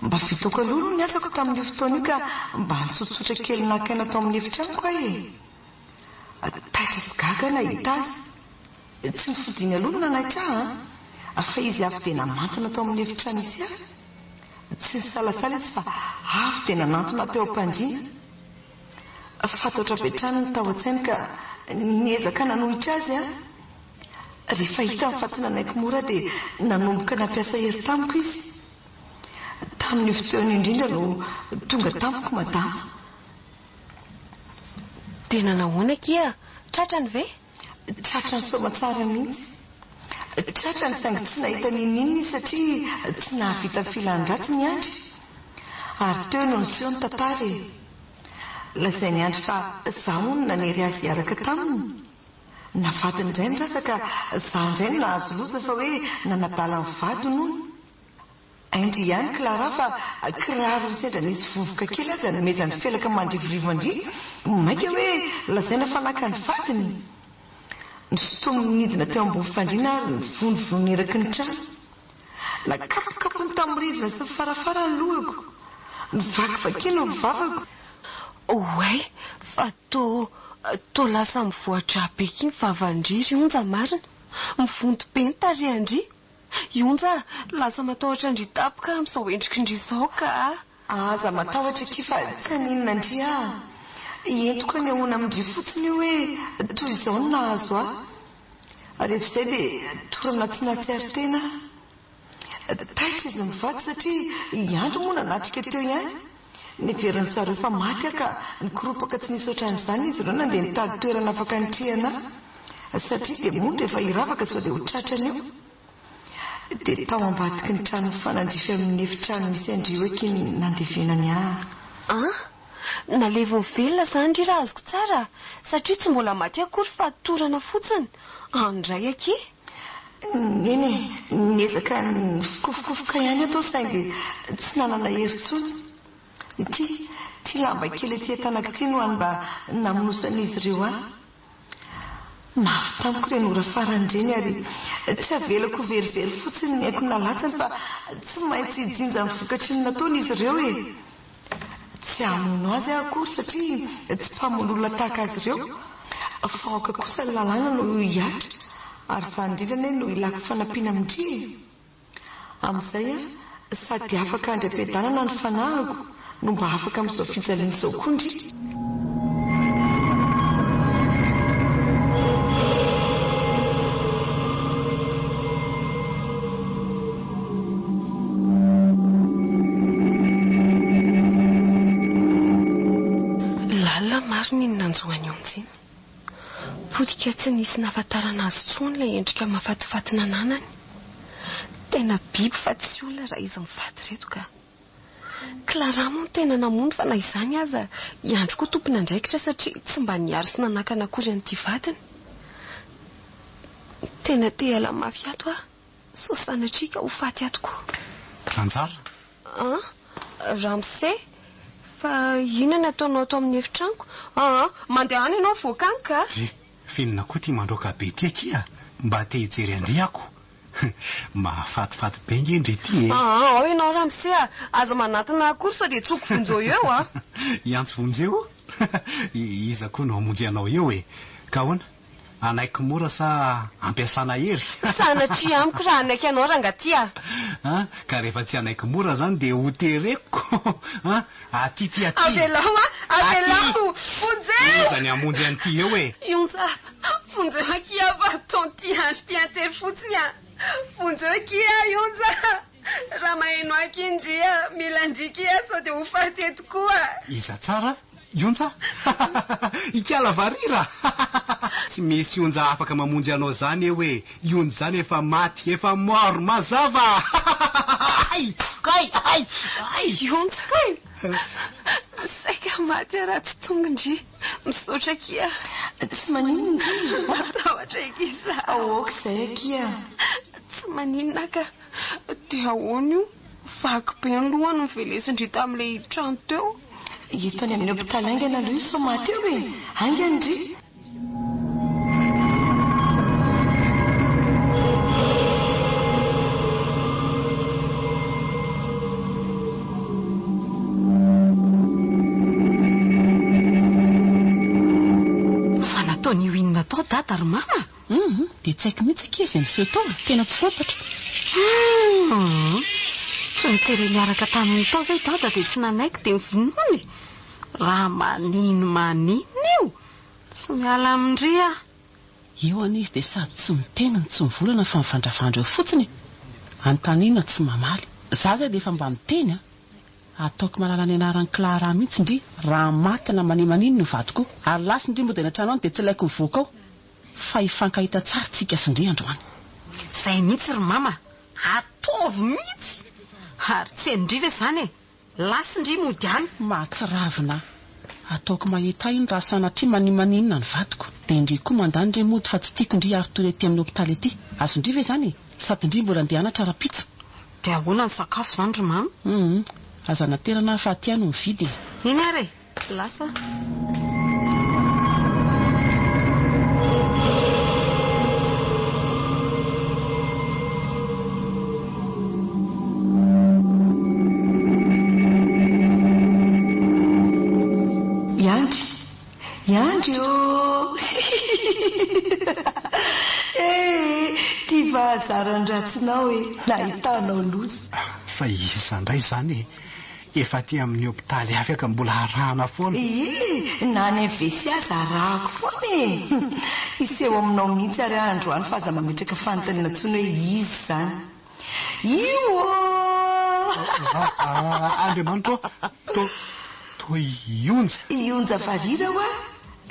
mba vitako aloha no niasako tamin'io fotoana io ka mba nitsotsotra kely nakaina tao amin'ny efitraniko taitra sy gaga nahita azy tsy mifodiny aloha no nanaitra fa izy avy dia namantana tao amin'ny efitrano izy tsy ny salasala izy fa avy dia nanantona teo am-pandriana. Fataotra betrany ny tao an-tsainy ka niezaka nanohitra azy a. Rehefa hita ny fatsinanaiko mora dia nanomboka nampiasa hery tamiko izy. Tamin'ny fotoana indrindra no tonga tamiko madama. Tena nahoana kia? Tratrany ve? Tratrany soma tsara mihitsy. Tratrany saingy tsy nahita ninonina satria tsy nahavita filan-dratsy ny andry. Ary teo no niseho ny tantara. Lazay ny andry fa zaho no nanery azy hiaraka taminy. Navadiny indray ny rasaka zaho indray no nahazo loza fa hoe nanadala ny vady nono. Aindry ihany Clara fa kiraro sendra nisy vovoka kely azy nomezany felaka mandrivorivo andry. Maika hoe lazaina fanaka ny vadiny. Ny fotoana nidina teo ambony fandriana ny vonivony eraky ny trano. Nakapokapony tamin'ny rindrina sy farafara ny lohako. Ny vakivakely ny vavako. Oay, fa to lasa mivoatra beky ny vavandriry onja marina. Mivonto be ny tarihindry. Onja lasa matahotra ndry tapoka amin'izao endriky ndry izao ka. Aza matahotra kifa tsy ninona ndry ah. Entiko ny ahoana amindry fotsiny hoe toy izao no nahazo ah. Rehefa izay dia torana tsy nahatsiaro tena. Taitra izy mivady satria iandro moa nanatrika teo ihany. Niveriny zareo fa maty ka nikoropaka tsy nisy ohatran'izany izy ireo nandeha nitady toerana afaka nitrihana. Satria dia moa rehefa hiravaka sao dia ho tratrany eo. Dia tao ambadiky ny trano fanandrify amin'ny efitrano misy andrio eky nandevenany ah. Nalevo ny velona izany ndry raha azoko tsara satria tsy mbola maty akory fa torana fotsiny. Andray aky. Eny niezaka ny fikofokofoka ihany atao saingy tsy nanana herintsony. Ty lamba kely ety tanakity no any mba namonosan'izy ireo ah. Mafy tamiko ireny ora farandreny ary tsy avelako verivery fotsiny ny haiko nalatsany fa tsy maintsy jinja ny vokatry ny nataony izy ireo e. Tsy hamono azy akory satria tsy mpamono olona tahaka azy ireo. Faoka kosa ny lalàna no hiatra ary izany indrindra no ilako fanampiana amindry. Amin'izay sady afaka andram-piadanana ny fanahiko no mba afaka amin'izao fijaliana izao koa ndry. Marina nanjoany ontsiny. Podika tsy nisy nahafantarana azy tsony ilay endrika mahafatifaty nananany. Tena biby fa tsy olona raha izy mivady reto ka. Clara moa tena namono fa na izany aza iandro koa tompona andraikitra satria tsy mba niary sy nanakana akory an'ity vadiny. Tena te ala mafy ato ah. So sanatrika ho faty ato koa. Anjara? Ramsey? Fa inona ataonao ato amin'ny efitranko? Mandeha any ianao voakany ka? Finona koa tia mandroaka be tia kia. Mba te hijery andriako. Mahafatifaty be ngendry ity e. Ao ianao Ramsey aza manatona akory sao dia tsoko vonjeo eo ah. Iantso vonjeo? Iza koa no hamonjy anao eo e. Ka hoana? Anaiky mora sa ampiasana hery? Sanatria amiko raha anaiky anao rangatia. Ka rehefa tsy anaiky mora zany dia hotereko. Aty ty aty. Avelao vonjeo. Zany hamonjy an'ity eo e. Ionza vonjeo akia va tonty andry ty antery fotsiny ah. Vonjeo kia ionza. Raha maheno akindria mila ndrikia sao dia ho faty eto koa. Iza tsara? Ionja? Ikala varira. Tsy misy ionja afaka mamonjy anao zany eo e. Ionja zany efa maty, efa maro mazava. Ionja. Saika maty raha tsy tonga ndry. Misaotra kia. Tsy maninona ndry. Matahotra ekiza. Aoka izay kia. Tsy maninona ka. Dia ahoana io? Vaky be ny lohany no velesindry tamin'ilay trano teo. Eto any amin'ny hôpitaly aingana aloha izy sao maty eo e. Aingana ndry. Fa nataony io inona tao dada ary mama? Dia tsy haiko mihitsy akia izay miseho tao. Tena tsy fantatra. Sy nitery miaraka tamin'ny tao izay dada dia tsy nanaiky dia mivonony. Raha manino io. Tsy miala amindry aho. Eo an'izy dia sady tsy miteny ny tsy mivolana fa mivandravandra eo fotsiny. Antanina tsy mamaly. Za zay dia efa mba miteny ataoko malala ny anaran'ny Clara mihitsy ndry raha maty na manino no vadiko. Ary lasy ndry mbola eny an-trano dia tsy ilaiko mivoaka ao. Fa hifankahita tsara tsika sy ndry androany. Izay mihitsy ry mama. Ataovy mihitsy. Ary tsy endriva izany lasy ndry mody any. Mahatsiravina. Ataoko mahita iny raha sanatria maninona ny vadiko. Dia indry koa mandany ndry mody fa tsy tiako ndry ary toy ety amin'ny hopitaly ety. Azo ndry ve izany? Sady ndry mbola andeha hanatra rapitso. Dia ahoana ny sakafo izany ry mama? Aza naterana fa aty no mividy. Iny ary lasa. Yandry o. Tia vahazaran-dratsinao nahitanao lozy. Fa izandray izany efa aty amin'ny hopitaly afaka mbola arahana foana. Na ny vesi aza arahako foana iseho aminao mihitsy ary androany fa aza mametraka fanontaniana ntsony hoe izy izany. Io Andriamanitra to ionja varira ho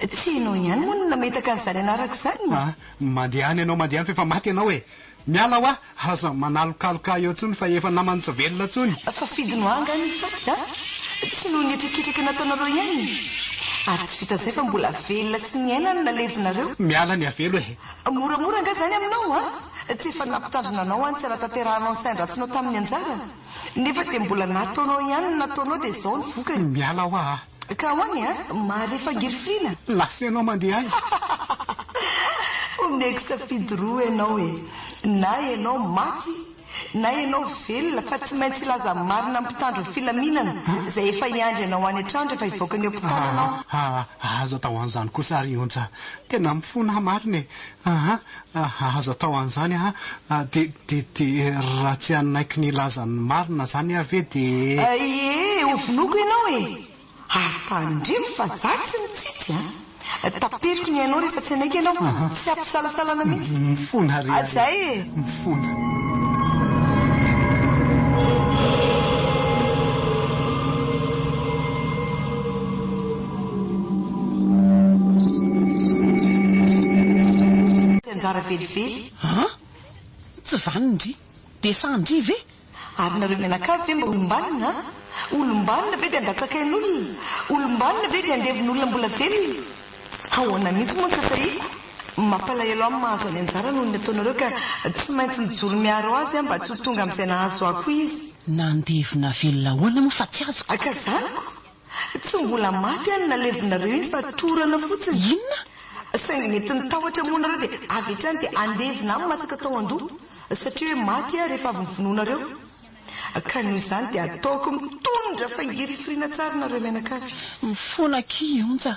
tsy ianao ihany moa no nametaka an'izany anarako izany. Mandehany ianao mandehany fa efa maty ianao miala ho aza manalokaloka eo ntsony fa efa namany tsy velona ntsony. Fa fidino angany fa tsy no nietraketraka nataonareo ihany. Ary tsy vita izay fa mbola velona sy miaina no nalevinareo. Miala ny avelo moramora anga izany aminao tsy efa nampitandrina anao any tsy raha tanterahanao ny sain-dratsinao tamin'ny anjara. Nefa dia mbola nataonao ihany no nataonao dia izao ny vokany. Miala ho ka hoany maharefa ngirifirina. Lasa ianao mandeha any. Omeko safidy roa ianao na ianao maty na ianao velona fa tsy maintsy laza marina mpitandro ny filaminana izay efa hiandry ianao any an-trano rehefa hivoaka ny hopitaly anao. Aza tao an'izany kosa ary ionja tena mifona marina aza tao an'izany dia raha tsy hanaiky ny lazany marina zany ave dia ovinoko ianao atandrimo fa zaky sy mitsity taperiko ny ianao rehefa tsy anaiky ianao tsy ampisalasalana mihitsy. Mifona ary zay mifona. anjara velively. Tsy vanindry dia sandry ve? Ary nareo mianakavy ve mba olombanina? Olombanina ve dia andatsakain'olona? Olombanina ve dia andevin'olona mbola velona? Ahoana mihitsy moa sasahiko mampalahelo amin'ny mahazo any anjara noho ny ataonareo ka tsy maintsy mijoro miaro azy mba tsy ho tonga amin'izay nahazo ako izy. Nandevina velona ahoana moa fa tsy azoko. Ka zaniko tsy mbola maty any nalevinareo iny fa torana fotsiny. Inona? Saingy mety nitahotra monareo dia avy hatrany dia andevina amin'ny masaka tao an-doha satria hoe maty rehefa avy nyvonoanareo. Ka noho izany dia ataoko mitondra fa ingirifirina tsara nareo mianakavy. Mifona ki onja.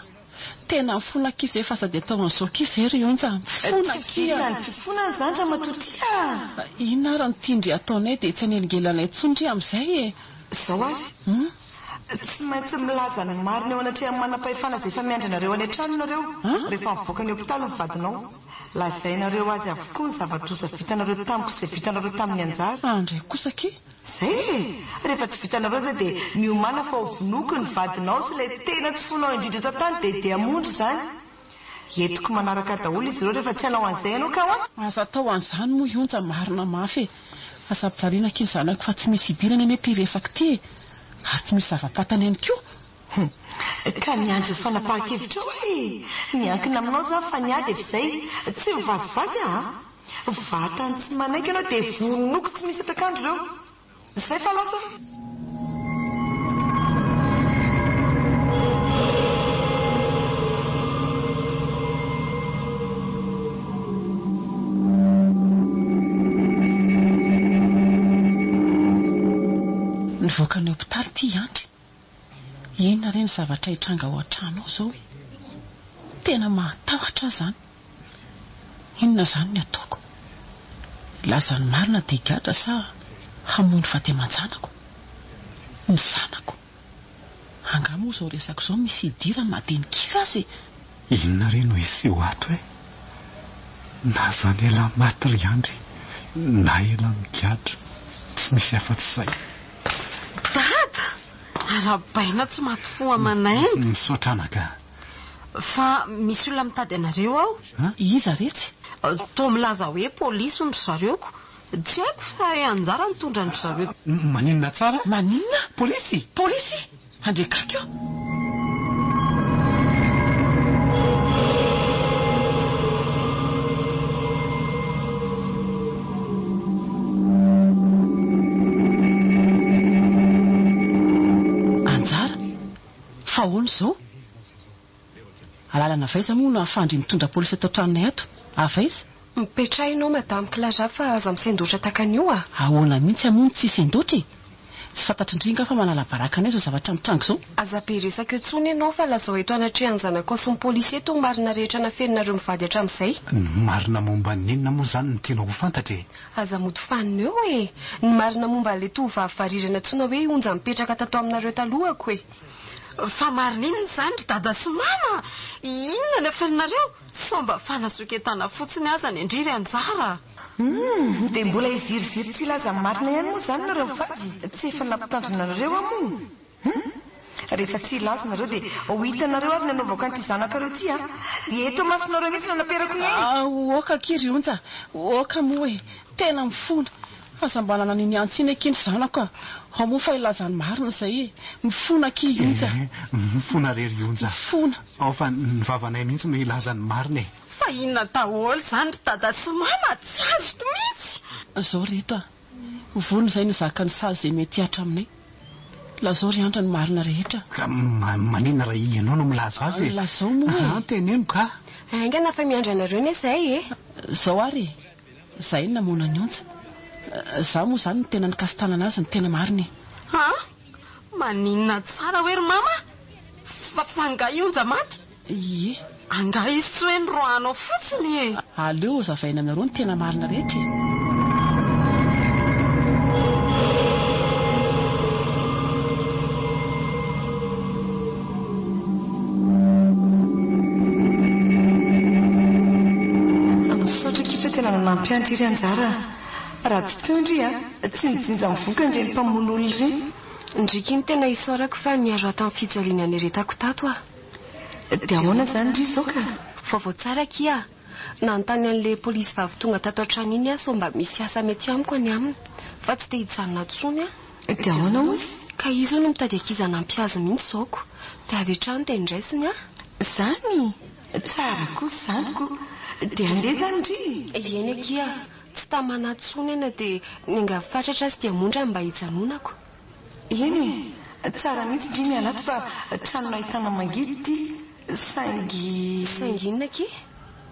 Tena mifona ki izay fa sady atao an'izao ki izay ry onja. Mifona ki ny fifonany izany raha matotia. Inona ary ny tindry ataonay dia tsy anelingelanay tsondry amin'izay Izao ary tsy maintsy milaza ny marina eo anatrehan'ny manam-pahefana izay efa miandranareo any an-trano nareo rehefa mivoaka ny hopitaly ny vadinao. Lazainareo azy avokoa ny zava-doza vitanareo tamiko izay vitanareo tamin'ny anjara. Andray kosa ki zay rehefa tsy vitanareo zay dia miomana fa ho vonoko ny vadinao sy ilay tena tsy fonao indrindra eto an-tany dia amondro izany. Entiko manaraka daholo izy ireo rehefa tsy hanao an'izay ianao ka hoany. Aza atao an'izany moa ionja marina mafy asapitsariana ky ny zanako fa tsy misy idirana eny ampiresaka ty ary tsy misy zava-patany ihany koa. Ka miandry ny fanapahan-kevitra miankina aminao za fa niady izay tsy mivazivazy vatany tsy manaiky ianao dia vonoko tsy misy atakandro ireo izay fa lasa. Nivoaka ny hopitaly ty andry. Inona reny zavatra hitranga ao an-trano ao izao tena mahatahotra izany. Inona izany ny ataoko? Lazany marina dia higadra sa hamono fatemanjanako ny zanako. Angamo izao resako izao misy idira madinikira azy. Inona reny hoe sy ho ato hoe na zany ela maty ry andry na ela migadra tsy misy afa-tsy izay. Dada arabaina tsy maty fo amanay Misaotranaka. fa misy olona mitady anareo ao. Iza retsy? Toa milaza hoe polisy ny zareoko. Tsy haiko fa anjara mitondra ny zareo. Maninona tsara? Maninona? Polisy? Polisy? Andrekaka eo. Anjara? Fa ahoana izao? Alalana vaiza moa no afandry mitondra polisy atao tranonay ato. Avaiza? Mipetrahinao madame Clara fa aza misendoatra takan'io a. Ahoana mihitsy amono tsy sendoatra? Tsy fantatry indringa fa manala baraka anay izao zavatra mitrango izao. Aza be resaka etsony ianao fa lazao eto anatrehany zanako sy ny polisy eto marina rehetra nafeninareo mivady hatramin'izay. Ny marina momba ny inona moa izany no tena ho fantatra e? Aza mody fanina eo e. Ny marina momba ilay tovovavy varirana tsoina hoe onja mipetraka tato aminareo talohako e. Fa marina inona izany ry dada sy mama? Inona ny afirinareo? Somba fanasoketana fotsiny aza ny indriry anjara. Dia mbola iziriziry tsy laza marina ihany moa izany nareo mivady. Tsy efa nampitandronareo amono. Rehefa tsy laza nareo dia ho hitanareo ary nanaovako an'ity zanakareo ity a. Dia eto masinareo mihitsy nanaperako ny ainy. Oka kiry onja. Oka moa e. Tena mifona. Fahasambanana ny antsiana kiny zanako a. Ao moa fa ilazany marina izay e. Mifona ki onja. Mifona rery onja. Mifona. Ao fa ny vavanay mihitsy no ilazany marina e. Fa inona daholo izany ry dada sy mama? Tsy azoko mihitsy. Izao reto a. Vonona izay nizaka ny sazy izay mety hatra aminay. Lazao ry andra ny marina rehetra. Ka maninona raha ianao no milaza azy e? Lazao moa e. Teneno ka. Aingana fa miandra anareo ny izay e. Izao ary. Izay namona ny onja. Zaho moa izany ny tena nikastanana azy ny tena marina e. Maninona tsara hoe ry mama? Fa angaha onja maty? Ie. Angaha izy tsy hoe nyroanao fotsiny e. Aleo zavaina aminareo ny tena marina rehetra e. Misaotra kifa tena nanampy iry anjara. Raha tsy teo indry a, tsy nijinja mivoaka indreny mpamono olona ireny. Ndriky ny tena isaorako fa niaro ato amin'ny fijaliana ny retako tato a. Dia ahoana izany indry izao ka? Vaovao tsara kia. Nanontany an'ilay polisy vavy tonga tato an-trano iny aho somba misy asa mety amiko any aminy. Fa tsy te hijanona tsony a. Dia ahoana ozy? Ka izy no mitady ankiza nampy azy mihitsy zaoko. Dia avy hatrany dia indraisiny a. Zany? Tsara kosa izanyko. Dia andeha izany indry? Eny akia. Tsy tamana tsony ena dia ninga fatratra azy dia mondra mba hijanonako. Eny tsara mihitsy indry mialato fa trano nahitana mangidy ity. Sainginina ki?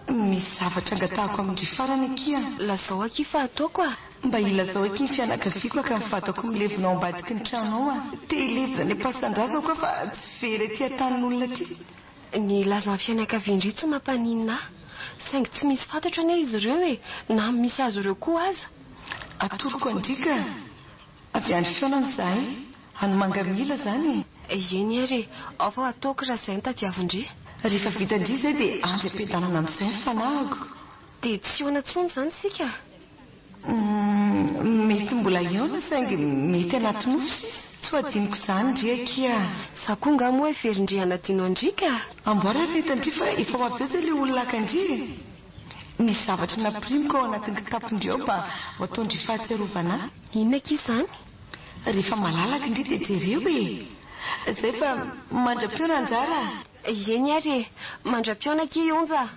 Misy zavatra angatahako amin'ny farany akia. Lazao akia fa ataoko a. Mba ilazao akia ny fianakaviako ka mifatako milevina ao ambadiky ny trano ao a. Te hilevina ny pasan-draza ko fa tsy very aty an-tanin'olona aty. Ny lazan'ny fianakaviandry tsy mampaninina. Saingy tsy misy fantatra ane izy ireo e. Na misy azy ireo koa aza. Atoroko andrika. Avy any fiaonana izahay. Any Mangamila izany. Eny ary. Ao fa ataoko raha izay ny tadiavindry. Rehefa vita indry izay dia andry ampiadanana amin'izay ny fanahiko. Dia tsy hoana tsony izany sika? Mety mbola iona saingy mety anaty nofo. Tsy ho adiniko izany indry akia. Za koa nga moa verindry anadino andrika. Amboara reta indry fa efa maveza ilay olona akandry. Misy zavatra napirimiko ao anatin'ny kitapondry ao mba ho ataondry fahatsiarovana. Inona akia izany? Rehefa malalaka indry dia jereo e. Izay fa mandra-piona anjara. Eny ary. Mandra-piona akia onja.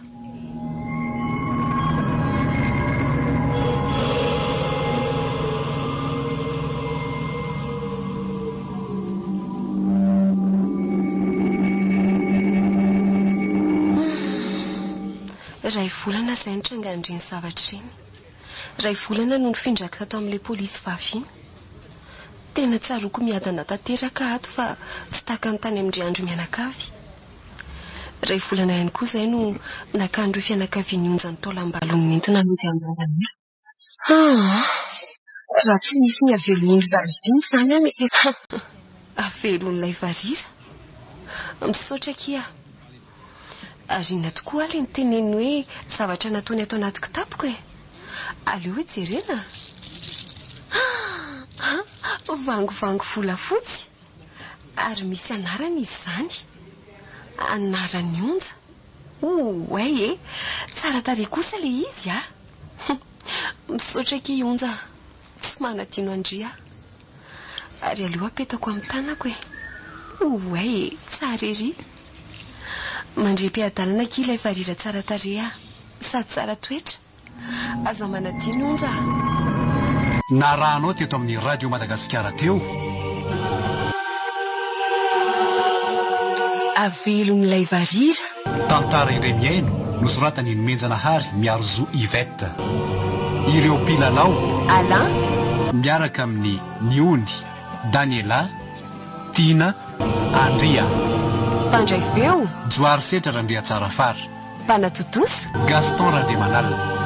Ray volana izay nitrangandreny zavatra iny. Ray volana no nifindraka tato amin'ilay polisy vavy iny. Tena tsaroko miadana tanteraka ato fa tsy taka ny tany amin'ny andro mianakavy. Ray volana ihany koa izay no nakandro fianakaviany onja ny taolam-balony nentina no fianarana. raha tsy misy ny avelon'iny variny izany a mety avelon'ilay varira misaotra kia arina tokoa aly ny teneny hoe zavatra nataony atao anaty kitapoko e aleo hoe jerena vangovango volafotsy ary misy anarany izy izany anarany onja oay e tsara tarehy kosa le izy a misaotra kia onja tsy manadino andria ary aleo apetako amin'ny tanako e oay e tsara ery mandrem-piadalana kia ilay varira tsara tarehy sady tsara toetra aza manadino onja na rahanao teto amin'ny radio Madagasikara teo avelon'ilay varira tantara iremiaino nosoratany Menjanahary miaro zo Ivette ireo mpilalao Alain miaraka amin'ny Niony Daniela Tina Andria Tandray feo Joary Setra Randria Tsarafara Panatotosa Gaston Randemanal